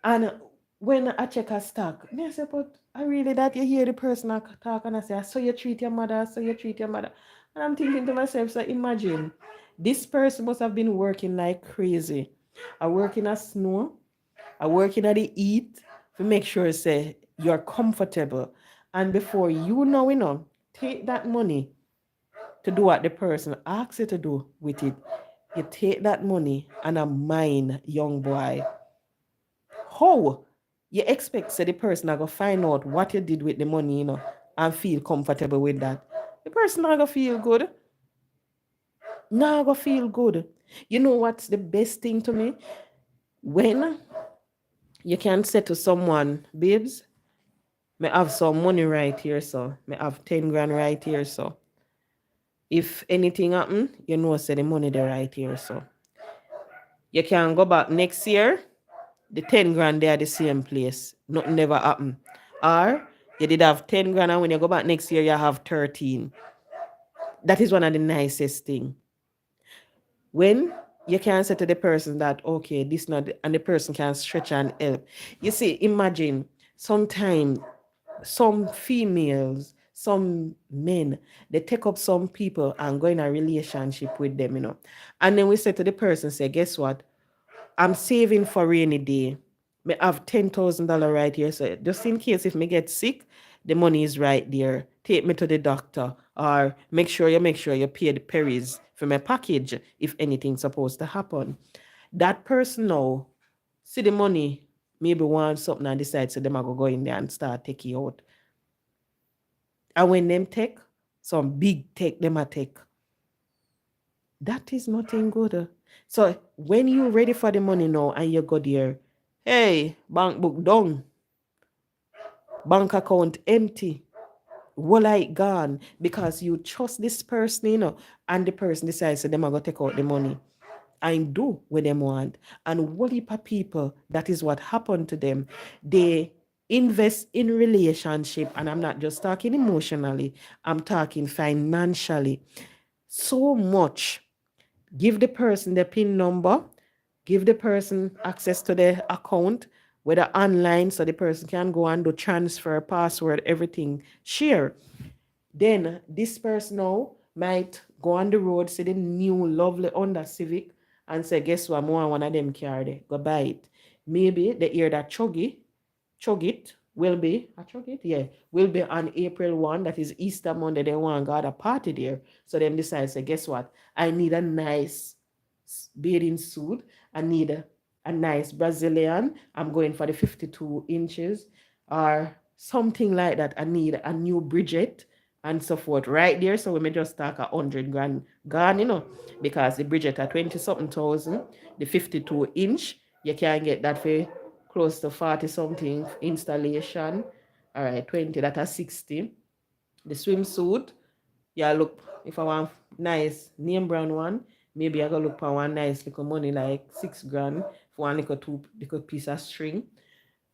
Speaker 1: And when I check her stock, me I say, but I really that you hear the person talk and I say, so you treat your mother, so you treat your mother. And I'm thinking to myself, so imagine this person must have been working like crazy. I work in a snow, I work in at the heat to make sure say you're comfortable. And before take that money to do what the person asks you to do with it. You take that money and a mine, young boy. How you expect say the person are gonna find out what you did with the money, and feel comfortable with that? The person not gonna feel good. Not gonna feel good. You know what's the best thing to me? When you can say to someone, babes, may have some money right here, so may have 10 grand right here, so if anything happen, you know say the money there right here, so you can go back next year, the 10 grand there at the same place. Nothing never happen. Or you did have 10 grand and when you go back next year, you have 13. That is one of the nicest thing. When you can say to the person that, okay, this not, and the person can stretch and help. You see, imagine sometimes some females, some men, they take up some people and go in a relationship with them, And then we say to the person, say, guess what? I'm saving for rainy day. Me have $10,000 right here. So just in case if me get sick, the money is right there. Take me to the doctor. Or make sure you pay the perries for my package if anything's supposed to happen. That person now see the money, maybe want something and decide so them are go in there and start taking out. And when them take, some big take them a take. That is nothing good. So when you ready for the money now and you go there, hey, bank book down, bank account empty, wallet gone because you trust this person, and the person decides that they're going to take out the money and do what they want. And what heap of people, that is what happened to them. They invest in relationship, and I'm not just talking emotionally, I'm talking financially. So much. Give the person the PIN number, give the person access to the account, whether online, so the person can go and do transfer, password, everything, share. Then this person now might go on the road, see the new lovely Honda Civic, and say, guess what, more one of them car there, go buy it. Maybe they hear that chug it will be will be on April 1, that is Easter Monday. They want to go a party there, so them decide, say, guess what, I need a nice bathing suit, I need a nice Brazilian, I'm going for the 52 inches or something like that. I need a new Bridget and so forth right there. So we may just talk 100 grand gone, because the Bridget are 20 something thousand, the 52-inch you can get that for close to 40 something installation. All right, 20, that are 60. The swimsuit, yeah, look, if I want nice name brand one, maybe I go look for one nice little money like 6 grand for one little piece of string.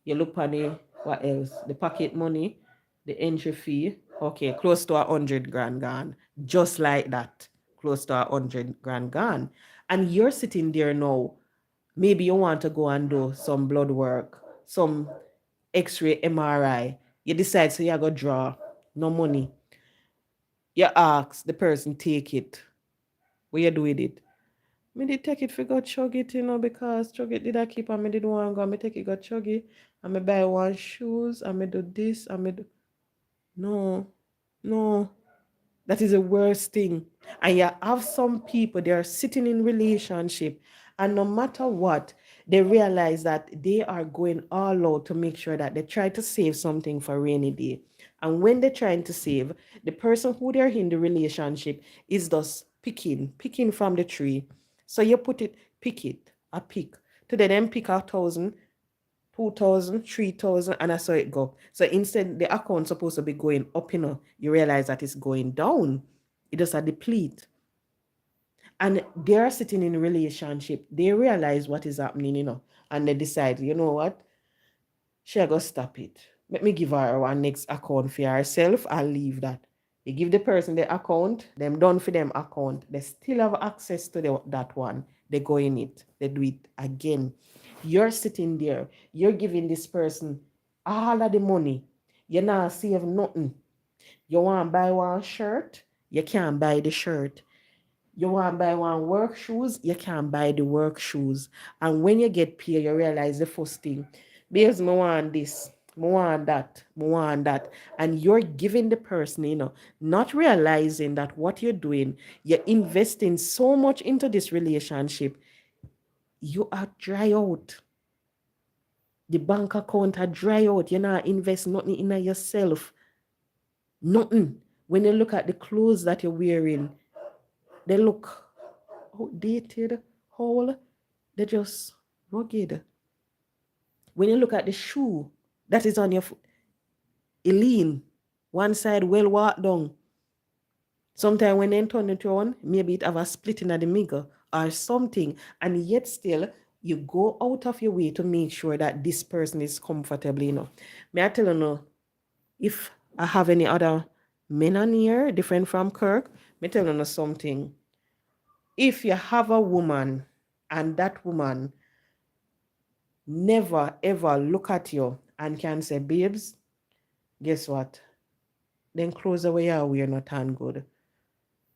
Speaker 1: You look for the, what else? The pocket money, the entry fee. Okay, close to 100 grand gone. Just like that. Close to 100 grand gone. And you're sitting there now. Maybe you want to go and do some blood work, some X-ray, MRI. You decide, so you go draw. No money. You ask the person, take it. What you do with it? Me did take it for go chug it, because chug it did I keep and me did want to go. Me take it go chug it. And me buy one shoes and me do this and me do. No, no. That is the worst thing. And you have some people, they are sitting in relationship, and no matter what, they realize that they are going all out to make sure that they try to save something for rainy day. And when they're trying to save, the person who they're in the relationship is just picking from the tree. So you pick it, a pick. Today then pick 1,000, 2,000, 3,000, and that's how it go. So instead, the account supposed to be going up, you realize that it's going down. It does a deplete. And they're sitting in a relationship. They realize what is happening, and they decide, you know what? She go stop it. Let me give her one next account for herself. I'll leave that. You give the person the account, them done for them account. They still have access to that one. They go in it. They do it again. You're sitting there. You're giving this person all of the money. You're not save nothing. You want to buy one shirt? You can't buy the shirt. You want to buy one work shoes? You can't buy the work shoes. And when you get paid, you realize the first thing, because me want this. more on that. And you're giving the person, not realizing that what you're doing, you're investing so much into this relationship, you are dry out. The bank account are dry out. You're not invest nothing in yourself. Nothing. When you look at the clothes that you're wearing, they look outdated, whole. They're just rugged. When you look at the shoe that is on your foot, lean, one side well walked down. Sometimes when they turn it on, maybe it have a split in the middle or something, and yet still you go out of your way to make sure that this person is comfortable. May I tell you now, if I have any other men on here different from Kirk, me tell you something. If you have a woman and that woman never ever look at you and can say, babes, guess what? Then clothes the way you wear not tan good.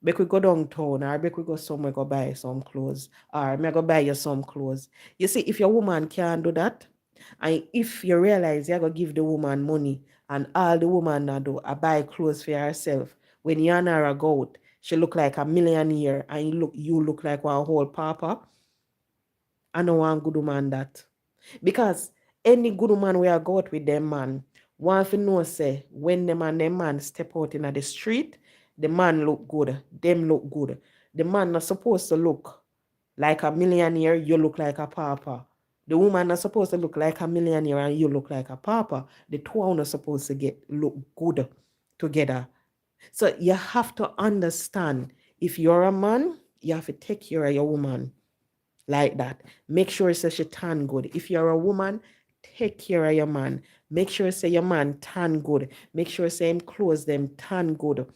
Speaker 1: Make we go downtown or make we go somewhere go buy some clothes. Or may I go buy you some clothes. You see, if your woman can't do that, and if you realize you're gonna give the woman money and all the woman now do I buy clothes for herself, when you and her go out, she look like a millionaire and you look like one whole papa. I don't want good woman that. Because any good woman we are go out with them man, want to know say when them and them man step out in the street, the man look good, them look good. The man not supposed to look like a millionaire, you look like a papa. The woman not supposed to look like a millionaire and you look like a papa. The two are not supposed to look good together. So you have to understand, if you're a man, you have to take care of your woman like that. Make sure say she tan good. If you're a woman, take care of your man. Make sure say your man tan good. Make sure say him clothes them tan good.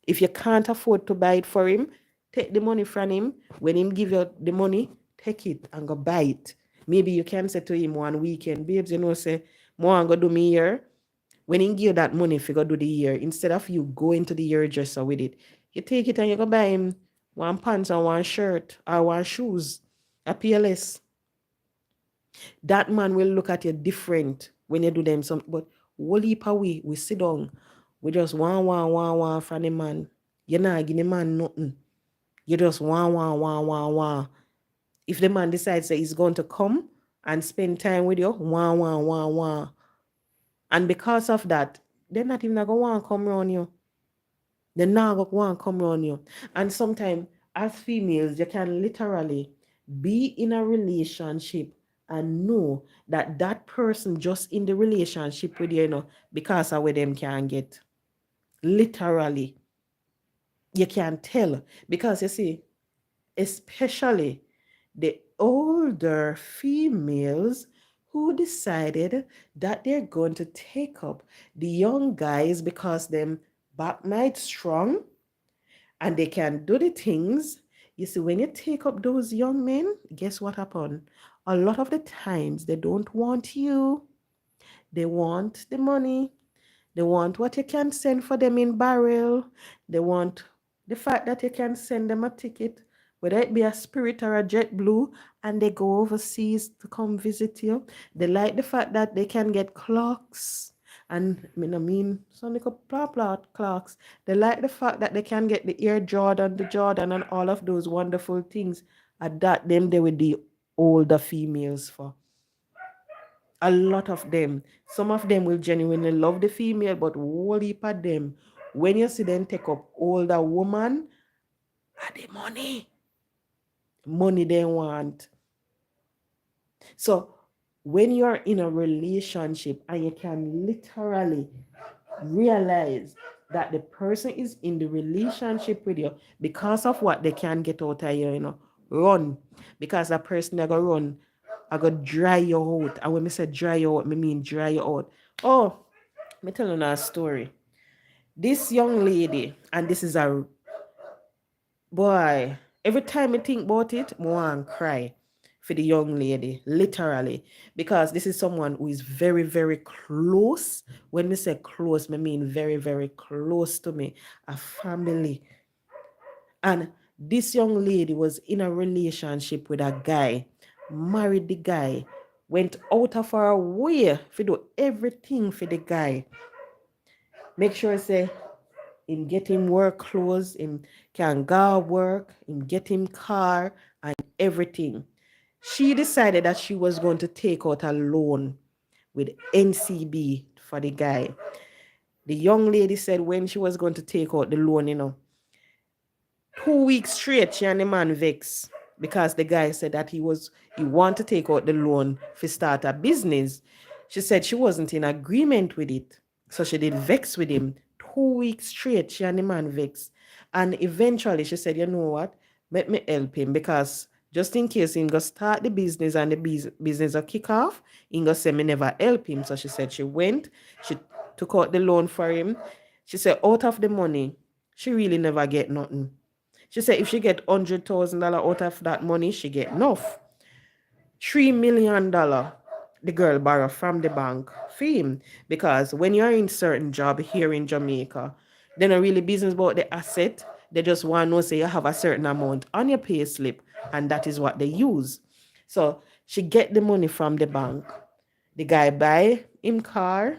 Speaker 1: If you can't afford to buy it for him, take the money from him. When him give you the money, take it and go buy it. Maybe you can say to him one weekend, babes, say, more and go do me here. When he give you that money if you go do the year, instead of you going to the hairdresser with it, you take it and you go buy him one pants and one shirt or one shoes, a PLS. That man will look at you different when you do them some. But whole heap away, we sit down, we just one from the man. You're not giving the man nothing. You just one. If the man decides that he's going to come and spend time with you, one. And because of that, they're not even going to want to come around you. They're not going to want to come around you. And sometimes, as females, you can literally be in a relationship and know that that person just in the relationship with you, because of where them can get. Literally. You can tell. Because you see, especially the older females who decided that they're going to take up the young guys because them back might strong and they can do the things. You see, when you take up those young men, guess what happened? A lot of the times they don't want you. They want the money. They want what you can send for them in barrel. They want the fact that you can send them a ticket, whether it be a Spirit or a JetBlue, and they go overseas to come visit you. They like the fact that they can get clocks. And some little blah clocks. They like the fact that they can get the Air Jordan, the Jordan, and all of those wonderful things. And that them they with the older females for. A lot of them. Some of them will genuinely love the female, but whole heap of them, when you see them take up older woman, are the money. Money they want. So when you're in a relationship and you can literally realize that the person is in the relationship with you because of what they can get out of you, run. Because that person they go run, I go dry you out. And when I say dry you out, I mean dry you out. Oh, me tell you a story. This young lady, and this is a boy, every time I think about it, I want to cry for the young lady, literally, because this is someone who is very, very close. When we say close, I mean very, very close to me, a family. And this young lady was in a relationship with a guy, married the guy, went out of her way to do everything for the guy. Make sure say him get him work clothes, him can go work, him get him car and everything. She decided that she was going to take out a loan with NCB for the guy. The young lady said when she was going to take out the loan, 2 weeks straight, she and the man vex because the guy said that he want to take out the loan to start a business. She said she wasn't in agreement with it. So she did vex with him. 2 weeks straight, she and the man vex. And eventually she said, you know what? Let me help him because just in case he go start the business and the business will kick off, he go say me never help him. So she said she went, she took out the loan for him. She said out of the money, she really never get nothing. She said if she get $100,000 out of that money, she get enough. $3 million the girl borrow from the bank for him. Because when you're in certain job here in Jamaica, they're not really business about the asset. They just want to know say you have a certain amount on your pay slip, and that is what they use. So she get the money from the bank. The guy buy him car,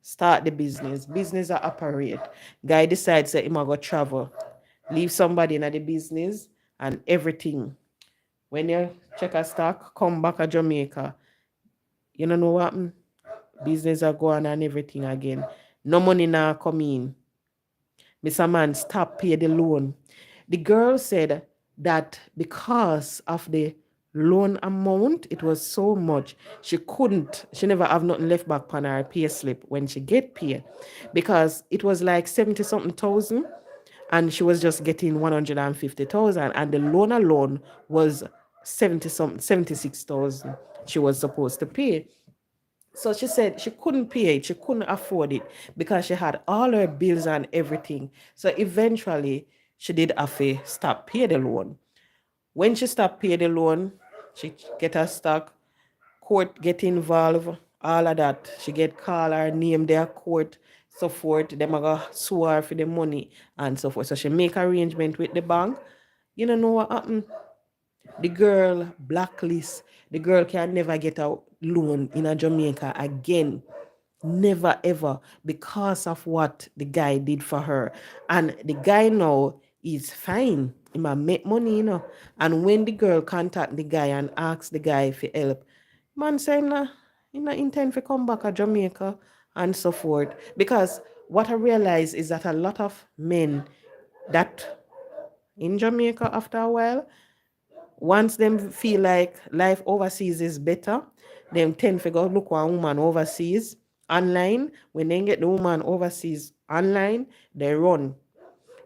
Speaker 1: start the business. Business are operate. Guy decides that he might go travel, leave somebody in the business and everything. When you check a stock, come back to Jamaica, you don't know what happened? Business are going and everything again. No money now come in. Mr. Man stop pay the loan. The girl said that because of the loan amount, it was so much, she never have nothing left back on her pay slip when she get paid. Because it was like 70 something thousand and she was just getting 150,000 and the loan alone was 70 something 76,000 she was supposed to pay. So she said she couldn't pay it, she couldn't afford it because she had all her bills and everything. So eventually she did have to stop pay the loan. When she stopped pay the loan, she get her stock, court get involved, all of that. She get call her name their court, so forth. Them go sue her for the money and so forth. So she make arrangement with the bank. You don't know what happened? The girl blacklist. The girl can never get a loan in a Jamaica again. Never ever, because of what the guy did for her. And the guy now is fine. He might make money. And when the girl contact the guy and ask the guy for help, man say he not intend to come back to Jamaica and so forth. Because what I realize is that a lot of men that in Jamaica after a while, once them feel like life overseas is better, them tend to go look for a woman overseas online. When they get the woman overseas online, they run.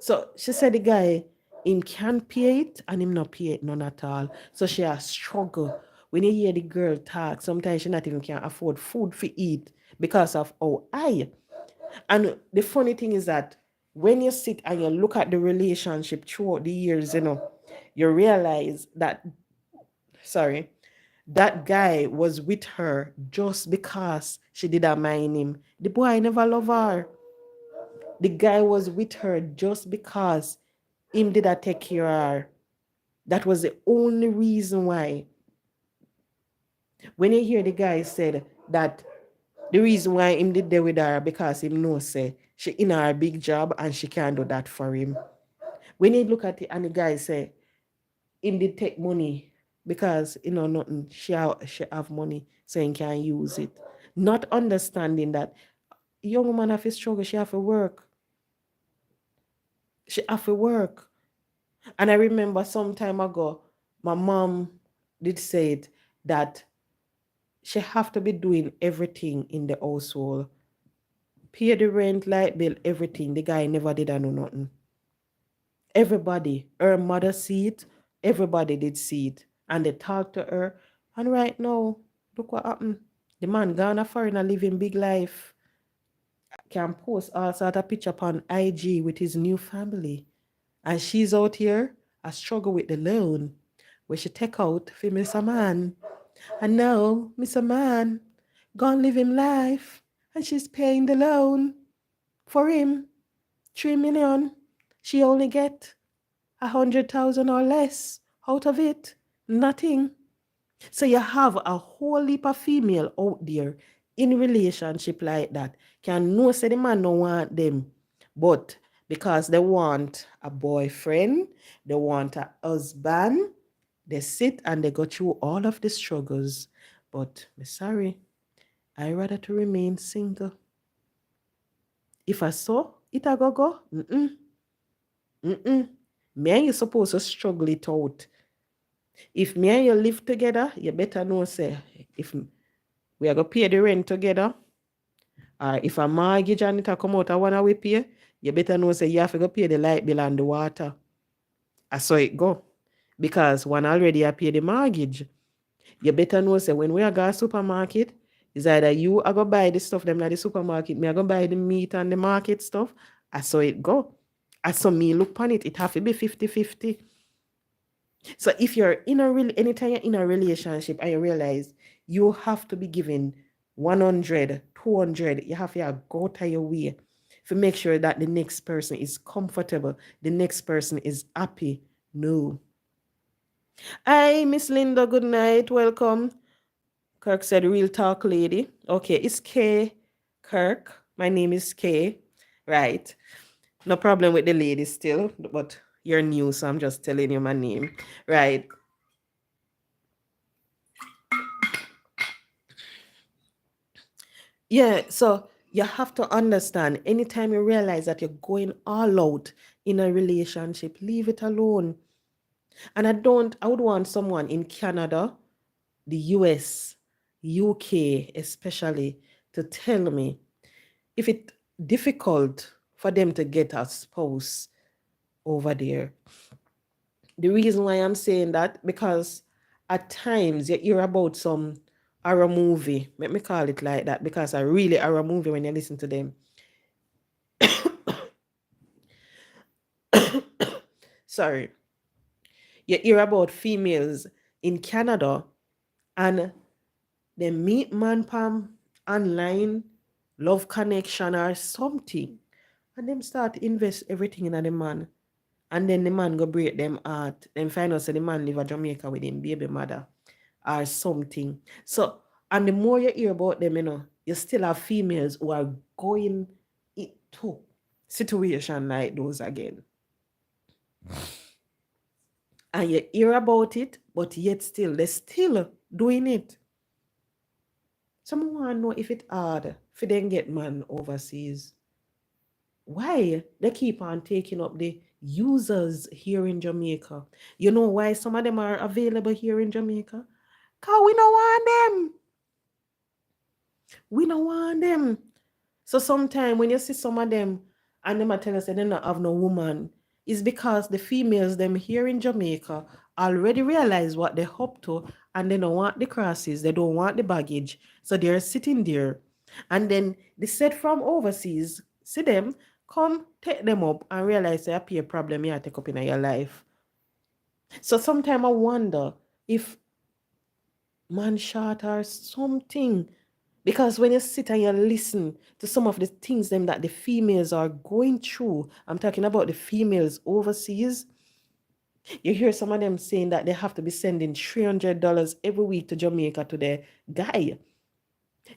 Speaker 1: So she said the guy, him can't pay it and him not pay it none at all. So she has struggle. When you hear the girl talk, sometimes she not even can afford food for eat because of how high. And the funny thing is that when you sit and you look at the relationship throughout the years, you realize that, sorry, that guy was with her just because she did not mind him. The boy never loved her. The guy was with her just because him did not take care of her. That was the only reason why. When you hear the guy said that the reason why him did there with her because him knows say she in her big job and she can't do that for him. When you look at it and the guy say him did take money because nothing she have money so he can use it. Not understanding that young woman have to struggle, she have to work. She have to work. And I remember some time ago, my mom did say it that she have to be doing everything in the household. Pay the rent, light bill, everything. The guy never did know nothing. Everybody, her mother see it, everybody did see it. And they talked to her. And right now, look what happened. The man gone a foreigner living big life. Can post all sort of picture upon IG with his new family. And she's out here, I struggle with the loan, where she take out for Mr. Man. And now, Mr. Man, gone live him life. And she's paying the loan for him. 3 million. She only get 100,000 or less out of it. Nothing. So you have a whole heap of female out there in relationship like that. Can know say the man don't want them. But because they want a boyfriend, they want a husband, they sit and they go through all of the struggles. But me sorry, I rather to remain single. If I saw it I go. Mm-mm. Me and you supposed to struggle it out. If me and you live together, you better know say if we are going to pay the rent together, or if a mortgage and it a come out of one we pay, you better know say you have to go pay the light bill and the water. I saw it go. Because one already a pay the mortgage. You better know say when we are go to supermarket, is either you are going to buy the stuff them at the supermarket, me are going to buy the meat and the market stuff. I saw it go. I saw me look on it. It have to be 50-50. So if you're in a anytime you're in a relationship and you realize you have to be given 100, 200, you have to go to your way to make sure that the next person is comfortable, the next person is happy. No. Hi, Miss Linda, good night, welcome. Kirk said, real talk lady. Okay, it's K. Kirk. My name is K. Right. No problem with the lady still, but you're new, so I'm just telling you my name. Right. Yeah, so you have to understand anytime you realize that you're going all out in a relationship, leave it alone. And I would want someone in Canada, the US, UK especially, to tell me if it's difficult for them to get a spouse over there. The reason why I'm saying that, because at times you hear about some horror movie, let me call it like that, because I really horror movie when you listen to them. Sorry. You hear about females in Canada and they meet man pam online, love connection or something, and them start invest everything in the man. And then the man go break them heart. Then find out say the man live in Jamaica with him baby mother or something. So, and the more you hear about them, you still have females who are going into situation like those again. And you hear about it, but yet still, they're still doing it. Someone want to know if it's hard for them get man overseas. Why they keep on taking up the users here in Jamaica? You know why some of them are available here in Jamaica? Because we don't want them. We don't want them. So sometimes when you see some of them and them are telling us they don't have no woman, it's because the females them here in Jamaica already realize what they're up to and they don't want the crosses, they don't want the baggage. So they're sitting there. And then they said from overseas, see them, come take them up and realize they appear problem you take up in your life. So sometimes I wonder if man short or something. Because when you sit and you listen to some of the things them that the females are going through, I'm talking about the females overseas, you hear some of them saying that they have to be sending $300 every week to Jamaica to their guy.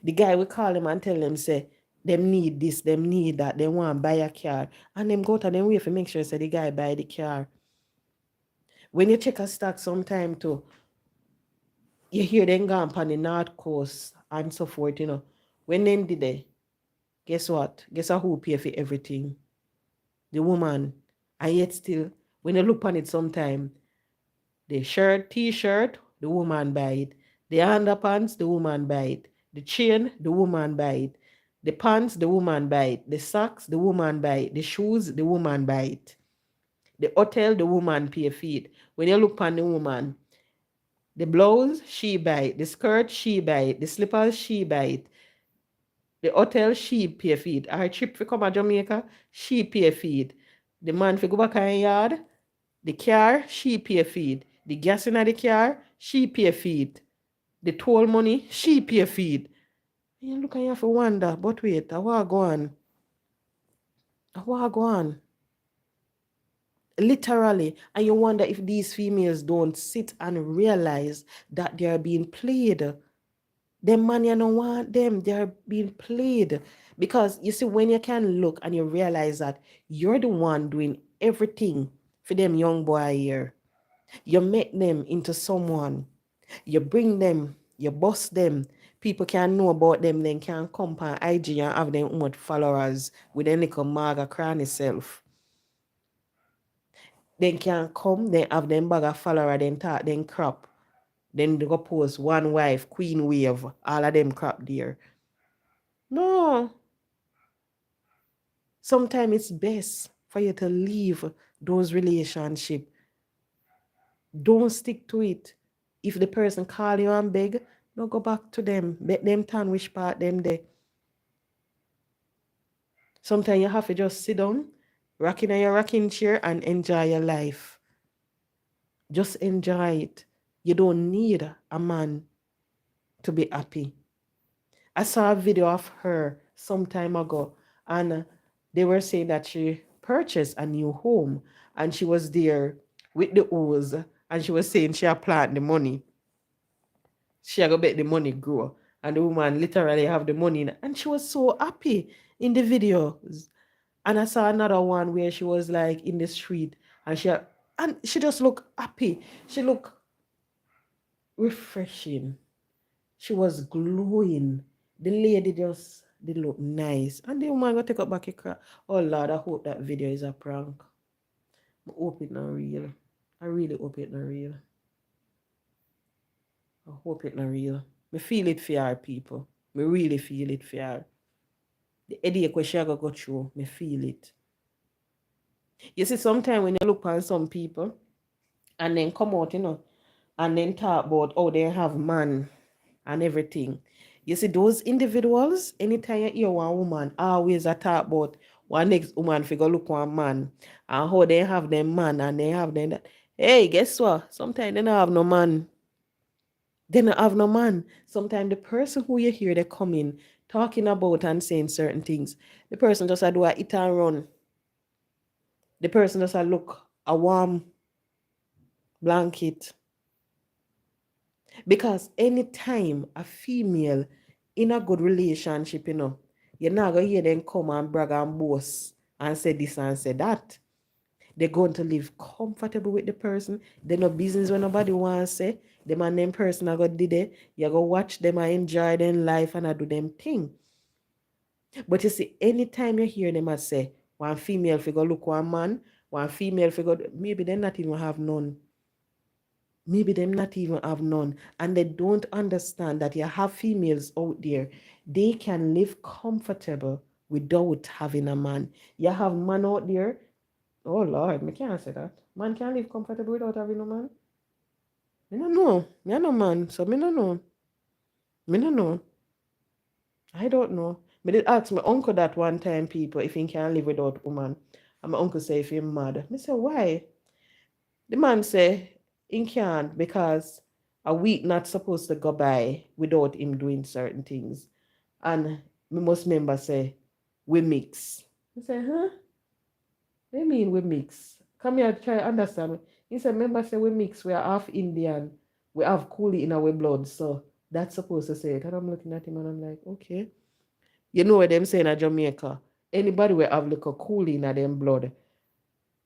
Speaker 1: The guy will call them and tell them, say, them need this, them need that, they want to buy a car. And them go to them way to make sure say the guy buy the car. When you check a stock sometime too, you hear them gone on the North Coast and so forth. When they did they, guess what? Guess who pay for everything? The woman. And yet still, when you look on it sometime, the shirt, t-shirt, the woman buy it. The underpants, the woman buy it. The chain, the woman buy it. The pants, the woman buy it. The socks, the woman buy it. The shoes, the woman buy it. The hotel, the woman pay for it. When you look on the woman, the blouse, she buy it. The skirt, she buy it. The slippers, she buy it. The hotel, she pay for it. Her trip to come to Jamaica, she pay for it. The man for go back in yard, the car, she pay for it. The gas in the car, she pay for it. The toll money, she pay for it. You look at you for wonder, but wait, I want to go on. Literally. And you wonder if these females don't sit and realize that they are being played. Them man, you don't want them. They are being played. Because you see, when you can look and you realize that you're the one doing everything for them young boy here, you make them into someone, you bring them, you bust them. People can know about them, then can come on IG and have them much followers with any maga cranny self. Then can come, then have them bag of follower, then talk, then crap. Then they go post one wife, queen wave, all of them crap there. No. Sometimes it's best for you to leave those relationships. Don't stick to it. If the person call you and beg, no go back to them. Bet them turn which part them there. Sometimes you have to just sit down, rocking in your rocking chair and enjoy your life. Just enjoy it. You don't need a man to be happy. I saw a video of her some time ago, and they were saying that she purchased a new home and she was there with the hose and she was saying she had planned the money. She had to make the money grow. And the woman literally have the money and she was so happy in the videos. And I saw another one where she was like in the street and she just looked happy. She looked refreshing. She was glowing. The lady just did look nice. And the woman got take up back a crack. Oh Lord, I hope that video is a prank. I hope it's not real. I really hope it's not real. I hope it's not real. I feel it for our people. I really feel it for her. The headache where she go through, I feel it. You see, sometimes when you look on some people and then come out, and then talk about how they have man and everything. You see, those individuals, anytime you hear one woman, always a talk about one next woman figure look one man and how they have them man and they have them that. Hey, guess what? Sometimes they don't have no man. They don't have no man. Sometimes the person who you hear they come in talking about and saying certain things, the person just do a hit and run. The person just look a warm blanket. Because anytime a female in a good relationship, you're not going to hear them come and brag and boast and say this and say that. They're going to live comfortable with the person. They no business when nobody wants to say. Them and them person are going to do it. You're going to watch them and enjoy their life and do them thing. But you see, anytime you hear them say, one female figure look one man, one female figure, maybe they not even have none. Maybe them not even have none. And they don't understand that you have females out there. They can live comfortable without having a man. You have man out there. Oh Lord, me can't say that. Man can live comfortable without having a man. Me no know. Me no man. So me no know. Me no know. I don't know. Me did ask my uncle that one time, people, if he can live without woman. And my uncle say if he mad. Me say why? The man say he can't because a week not supposed to go by without him doing certain things. And me must remember say we mix. I say, huh? What do you mean we mix? Come here, try to understand. He said, remember say we mix, we are half Indian, we have coolie in our blood, so that's supposed to say it. And I'm looking at him and I'm like, okay. You know what them saying in Jamaica? Anybody will have like a coolie in them blood,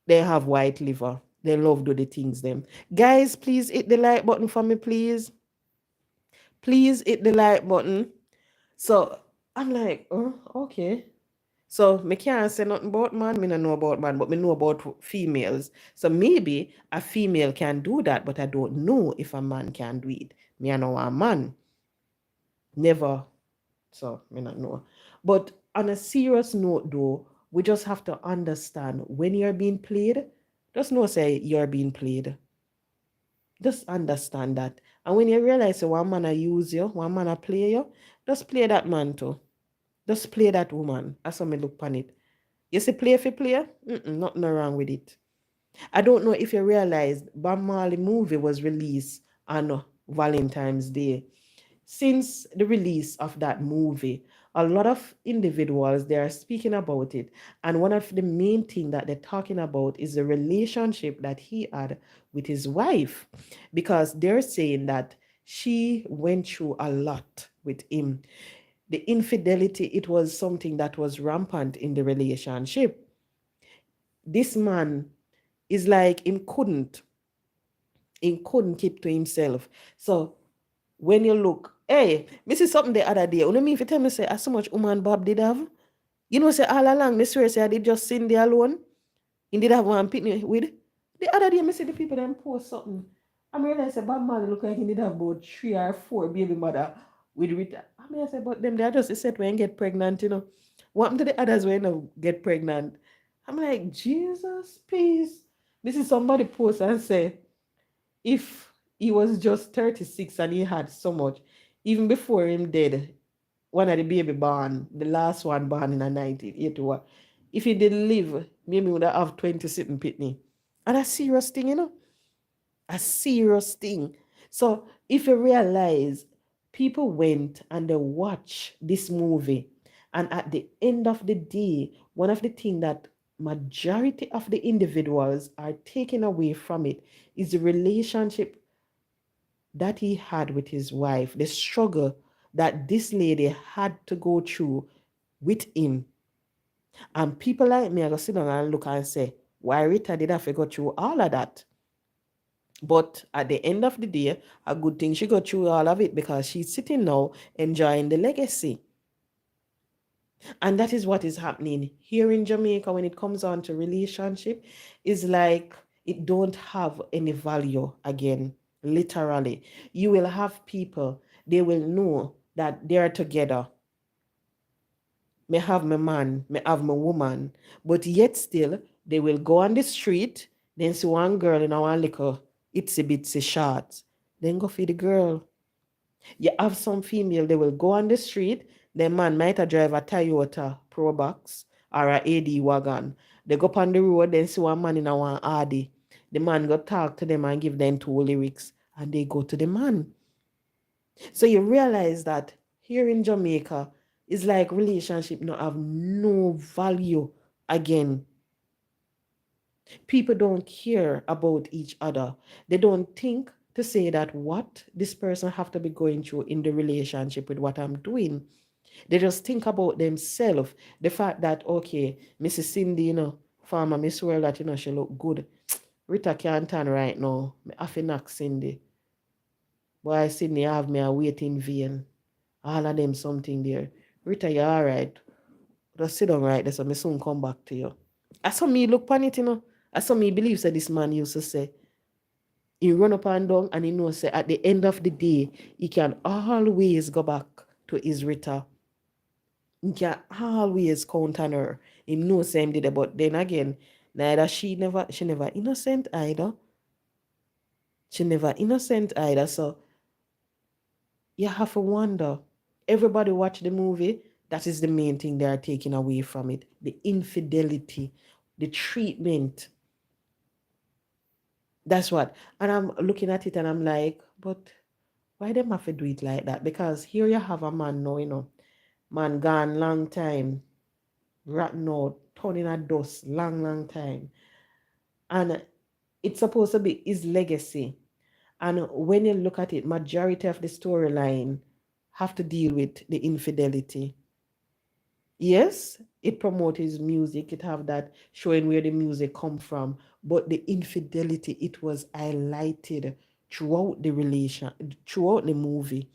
Speaker 1: they have white liver. They love do the things them. Guys, please hit the like button for me, please. Please hit the like button. So I'm like, oh, okay. So me can't say nothing about man. Me don't know about man, but me know about females. So maybe a female can do that, but I don't know if a man can do it. Me I know a man. Never. So me not know. But on a serious note though, we just have to understand when you're being played, just know say you're being played. Just understand that. And when you realize one man I use you, one man I play you, just play that man too. Just play that woman. That's how me look on it. You see, play for play? Nothing wrong with it. I don't know if you realized Bob Marley movie was released on Valentine's Day. Since the release of that movie, a lot of individuals, they are speaking about it. And one of the main thing that they're talking about is the relationship that he had with his wife, because they're saying that she went through a lot with him. The infidelity, it was something that was rampant in the relationship. This man is like him couldn't keep to himself. So when you look, hey, me see something the other day. You know me if you tell me say as so much woman Bob did have. You know, say all along, me swear say I did just sing there alone. He did have one picnic with. The other day, me see the people them post something. I realize say Bob Marley look like he did have about 3 or 4 baby mother with Rita. I mean, I say, but them they are just the set when get pregnant, you know. What happened to the others when they get pregnant? I'm like, Jesus, please. This is somebody post and say, if he was just 36 and he had so much, even before him dead, one of the baby born, the last one born in a 1981, if he didn't live, maybe would have 20 sitting pitney. And a serious thing, you know? A serious thing. So if you realize people went and they watched this movie, and at the end of the day, one of the things that majority of the individuals are taking away from it is the relationship that he had with his wife, the struggle that this lady had to go through with him. And people like me are going to sit down and look and say, why Rita did have to go through all of that? But at the end of the day, a good thing she got through all of it because she's sitting now enjoying the legacy. And that is what is happening here in Jamaica when it comes on to relationship. Is like it don't have any value again, literally. You will have people, they will know that they're together. May have my man, may have my woman, but yet still they will go on the street, then see one girl in our liquor, itsy bitsy shorts, then go for the girl. You have some female, they will go on the street, their man might have drive a Toyota Probox or a AD wagon. They go up on the road, then see one man in a one Audi. The man go talk to them and give them 2 lyrics, and they go to the man. So you realize that here in Jamaica, it's like relationship not have no value again. People don't care about each other. They don't think to say that what this person have to be going through in the relationship with what I'm doing. They just think about themselves. The fact that, okay, Mrs. Cindy, farmer, Miss World, that, she look good. Rita can't turn right now. I have to knock Cindy. Boy, Cindy have me a wait in vain. All of them something there. Rita, you all right. Just sit down right there so me soon come back to you. I saw me look on it, I saw me believe that this man used to say, he run up and down and he knows say at the end of the day, he can always go back to his Rita. He can always count on her. He knows same did it, but then again, neither she never innocent either. She never innocent either. So you have to wonder. Everybody watch the movie. That is the main thing they are taking away from it. The infidelity, the treatment. That's what. And I'm looking at it and I'm like, but why them have to do it like that? Because here you have a man now, man gone long time, rotten out, turning a dust, long time. And it's supposed to be his legacy. And when you look at it, majority of the storyline have to deal with the infidelity. Yes, it promotes his music. It have that showing where the music come from, but the infidelity it was highlighted throughout the movie.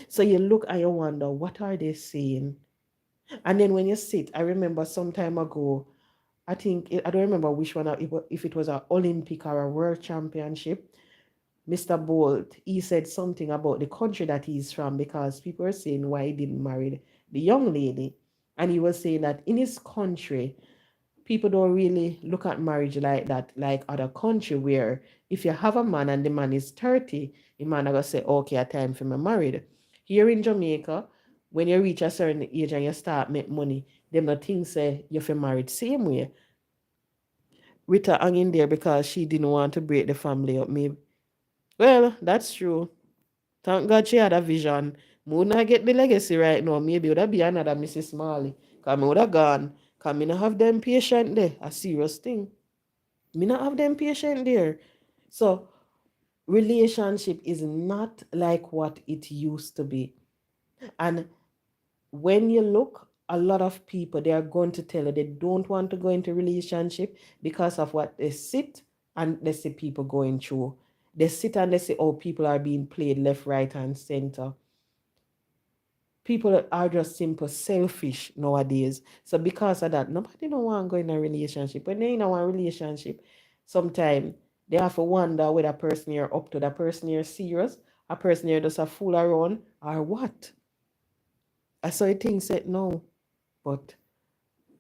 Speaker 1: So you look and you wonder, what are they saying? And then when you sit, I remember some time ago, I don't remember which one, if it was an Olympic or a World Championship. Mr. Bolt, he said something about the country that he's from because people were saying why he didn't marry the young lady. And he was saying that in his country, people don't really look at marriage like that, like other country where if you have a man and the man is 30, the man are going to say, okay, a time for me married. Here in Jamaica, when you reach a certain age and you start make money, them not think say you're for married same way. Rita hung in there because she didn't want to break the family up. Maybe. Well, that's true. Thank God she had a vision Would not get the legacy right now. Maybe would have be another Mrs. Smalley. Because I would have gone. Because I not have them patient there. A serious thing. Me not have them patient there. So relationship is not like what it used to be. And when you look, a lot of people, they are going to tell you they don't want to go into relationship because of what they sit and they see people going through. They sit and they say, oh, people are being played left, right, and center. People are just simple selfish nowadays. So because of that, nobody don't want to go in a relationship. When they in a relationship, sometimes they have to wonder whether a person you're up to, that person you're serious, a person you're just a fool around, or what. I saw a thing said no. But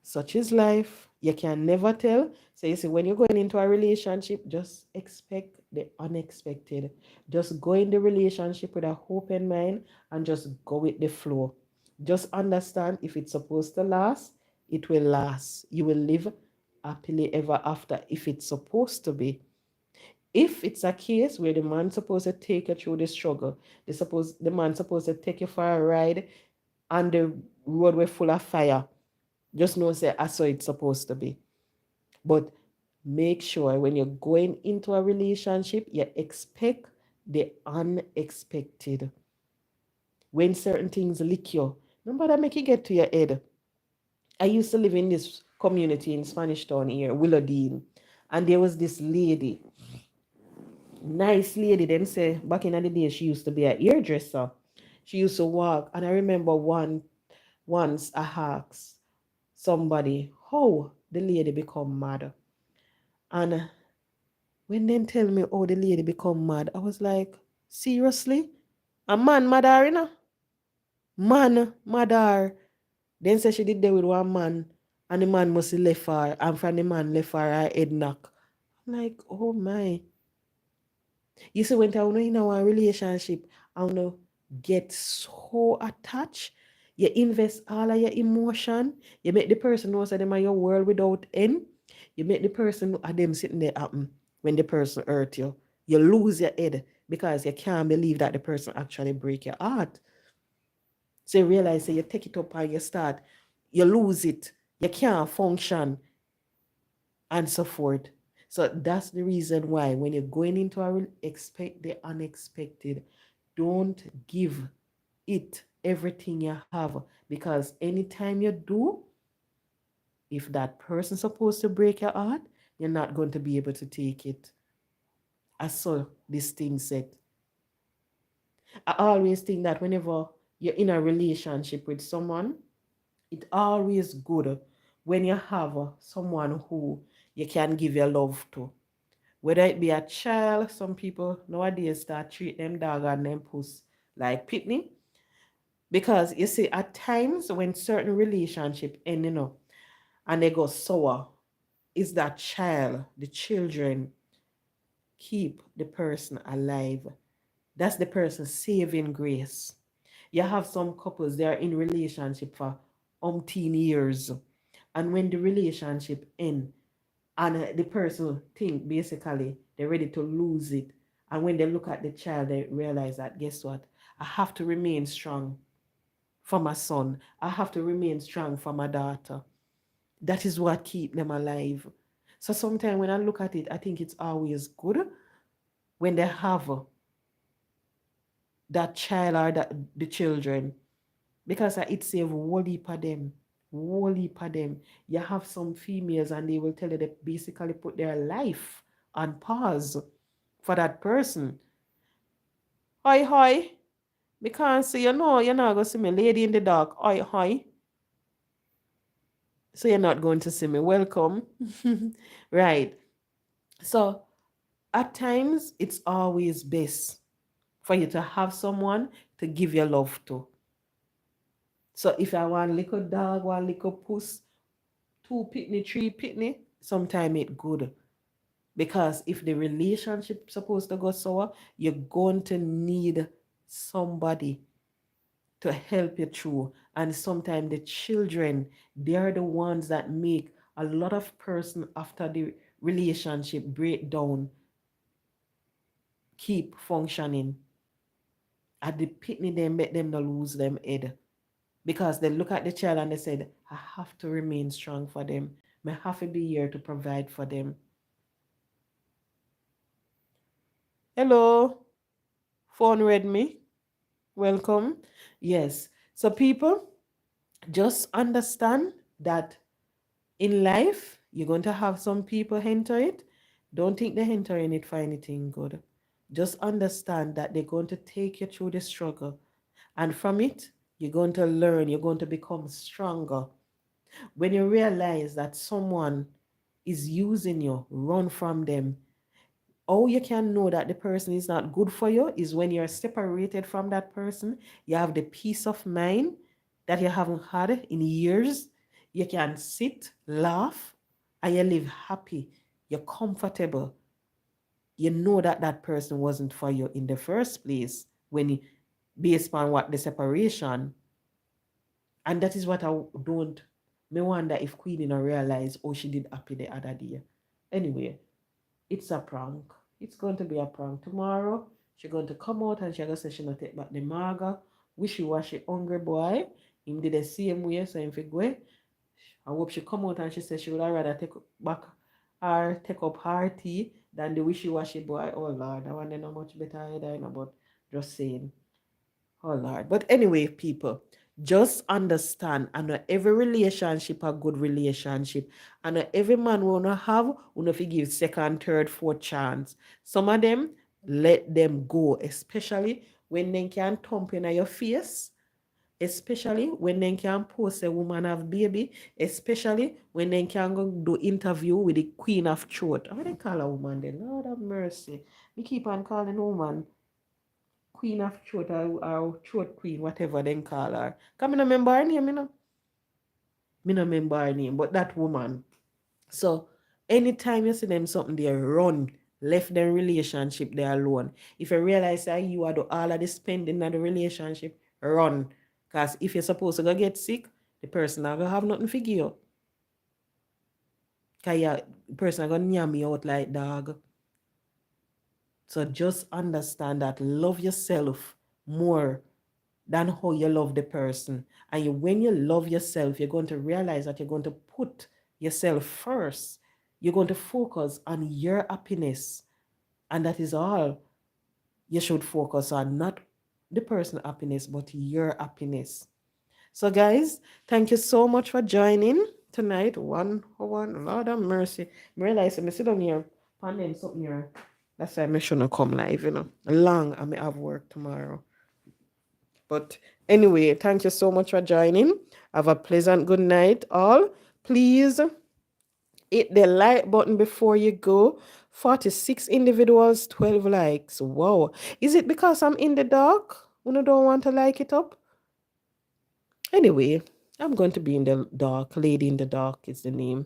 Speaker 1: such is life. You can never tell. So you see, when you're going into a relationship, just expect the unexpected. Just go in the relationship with an open mind and just go with the flow. Just understand if it's supposed to last, it will last. You will live happily ever after if it's supposed to be. If it's a case where the man's supposed to take you through the struggle, the man's supposed to take you for a ride on the roadway full of fire, just know say that's how it's supposed to be. But make sure when you're going into a relationship, you expect the unexpected. When certain things lick you, no matter make it get to your head. I used to live in this community in Spanish Town here, Willowdene. And there was this lady, nice lady. Them say back in the day she used to be a hairdresser. She used to walk. And I remember once I asked somebody how the lady become mad. And when they tell me, oh, the lady become mad, I was like, seriously? A man mad her, you know? Man mad her. Then say she did there with one man, and the man must have left her, and from the man left her head knock. I'm like, oh my. You see, when I was in a relationship, I want to get so attached. You invest all of your emotion. You make the person know that them are your world without end. You make the person look at them sitting there happen when the person hurt you. You lose your head because you can't believe that the person actually break your heart. So you realize that you take it up and you start, you lose it. You can't function and so forth. So that's the reason why when you're going into expect the unexpected. Don't give it everything you have, because anytime you do, if that person's supposed to break your heart, you're not going to be able to take it. I saw this thing said. I always think that whenever you're in a relationship with someone, it's always good when you have someone who you can give your love to. Whether it be a child, some people nowadays start treat them dog and them puss like pitney. Because you see, at times when certain relationship end, and they go sour, is that child, the children keep the person alive. That's the person's saving grace. You have some couples, they are in relationship for umpteen years. And when the relationship end, and the person think basically they're ready to lose it. And when they look at the child, they realize that, guess what? I have to remain strong for my son. I have to remain strong for my daughter. That is what keep them alive. So sometimes when I look at it, I think it's always good when they have that child or the children, because it save whole heap of them. Whole heap of them. You have some females and they will tell you they basically put their life on pause for that person. Hi, hi. Because so you're not going to see me lady in the dark. Hi, hi. So you're not going to see me. Welcome. Right. So at times it's always best for you to have someone to give your love to. So if I want little dog, one little puss, two pitney, three pitney, sometime it good. Because if the relationship supposed to go sour, you're going to need somebody to help you through. And sometimes the children, they're the ones that make a lot of person after the relationship breakdown keep functioning. At the pitney, they make them not lose them head. Because they look at the child and they said, I have to remain strong for them. I have to be here to provide for them. Hello, phone read me. Welcome. Yes. So people, just understand that in life, you're going to have some people enter it. Don't think they're entering it for anything good. Just understand that they're going to take you through the struggle. And from it, you're going to learn, you're going to become stronger. When you realize that someone is using you, run from them. How you can know that the person is not good for you is when you're separated from that person. You have the peace of mind that you haven't had in years. You can sit, laugh, and you live happy. You're comfortable. You know that that person wasn't for you in the first place based on what the separation. And that is what I don't. Me wonder if Queen didn't realize, oh, she did happy the other day. Anyway, it's a prank. It's going to be a prank. Tomorrow, she's going to come out and she's going to say she not take back the maga. Wishy-washy hungry boy. Him did the same way, so if he go, I hope she come out and she says she would rather take up her tea than the wishy-washy boy. Oh Lord, that one they not much better either, but just saying. Oh Lord. But anyway, people, just understand, and not every relationship a good relationship. And not every man wanna have, wanna give second, third, fourth chance. Some of them, let them go, especially when they can thump in your face, especially when they can post a woman have baby, especially when they can go do interview with the queen of truth. How they call a woman then? Lord have mercy. We keep on calling woman Queen of Throat or Throat Queen, whatever they call her. Come, I no remember her name, Me no remember her name, but that woman. So anytime you see them something, they run, left their relationship there alone. If you realize that you are do all of the spending in the relationship, run. Because if you're supposed to go get sick, the person not gonna have nothing for you. Because the person gonna yam you out like dog. So just understand that love yourself more than how you love the person. And when you love yourself, you're going to realize that you're going to put yourself first. You're going to focus on your happiness. And that is all you should focus on, not the person's happiness, but your happiness. So guys, thank you so much for joining tonight. One, Lord have mercy. I realize I sit down here, and something here. That's why I shouldn't come live, Long, I may have work tomorrow. But anyway, thank you so much for joining. Have a pleasant good night, all. Please hit the like button before you go. 46 individuals, 12 likes. Wow. Is it because I'm in the dark? You don't want to like it up? Anyway, I'm going to be in the dark. Lady in the Dark is the name.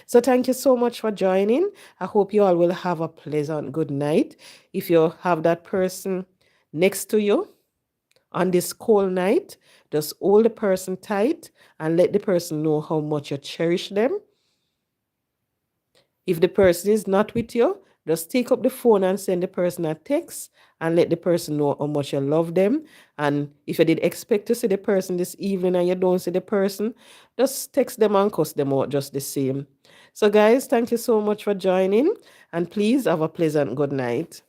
Speaker 1: So thank you so much for joining. I hope you all will have a pleasant good night. If you have that person next to you on this cold night, just hold the person tight and let the person know how much you cherish them. If the person is not with you, just take up the phone and send the person a text and let the person know how much you love them. And if you did expect to see the person this evening and you don't see the person, just text them and cuss them out just the same. So guys, thank you so much for joining, and please have a pleasant good night.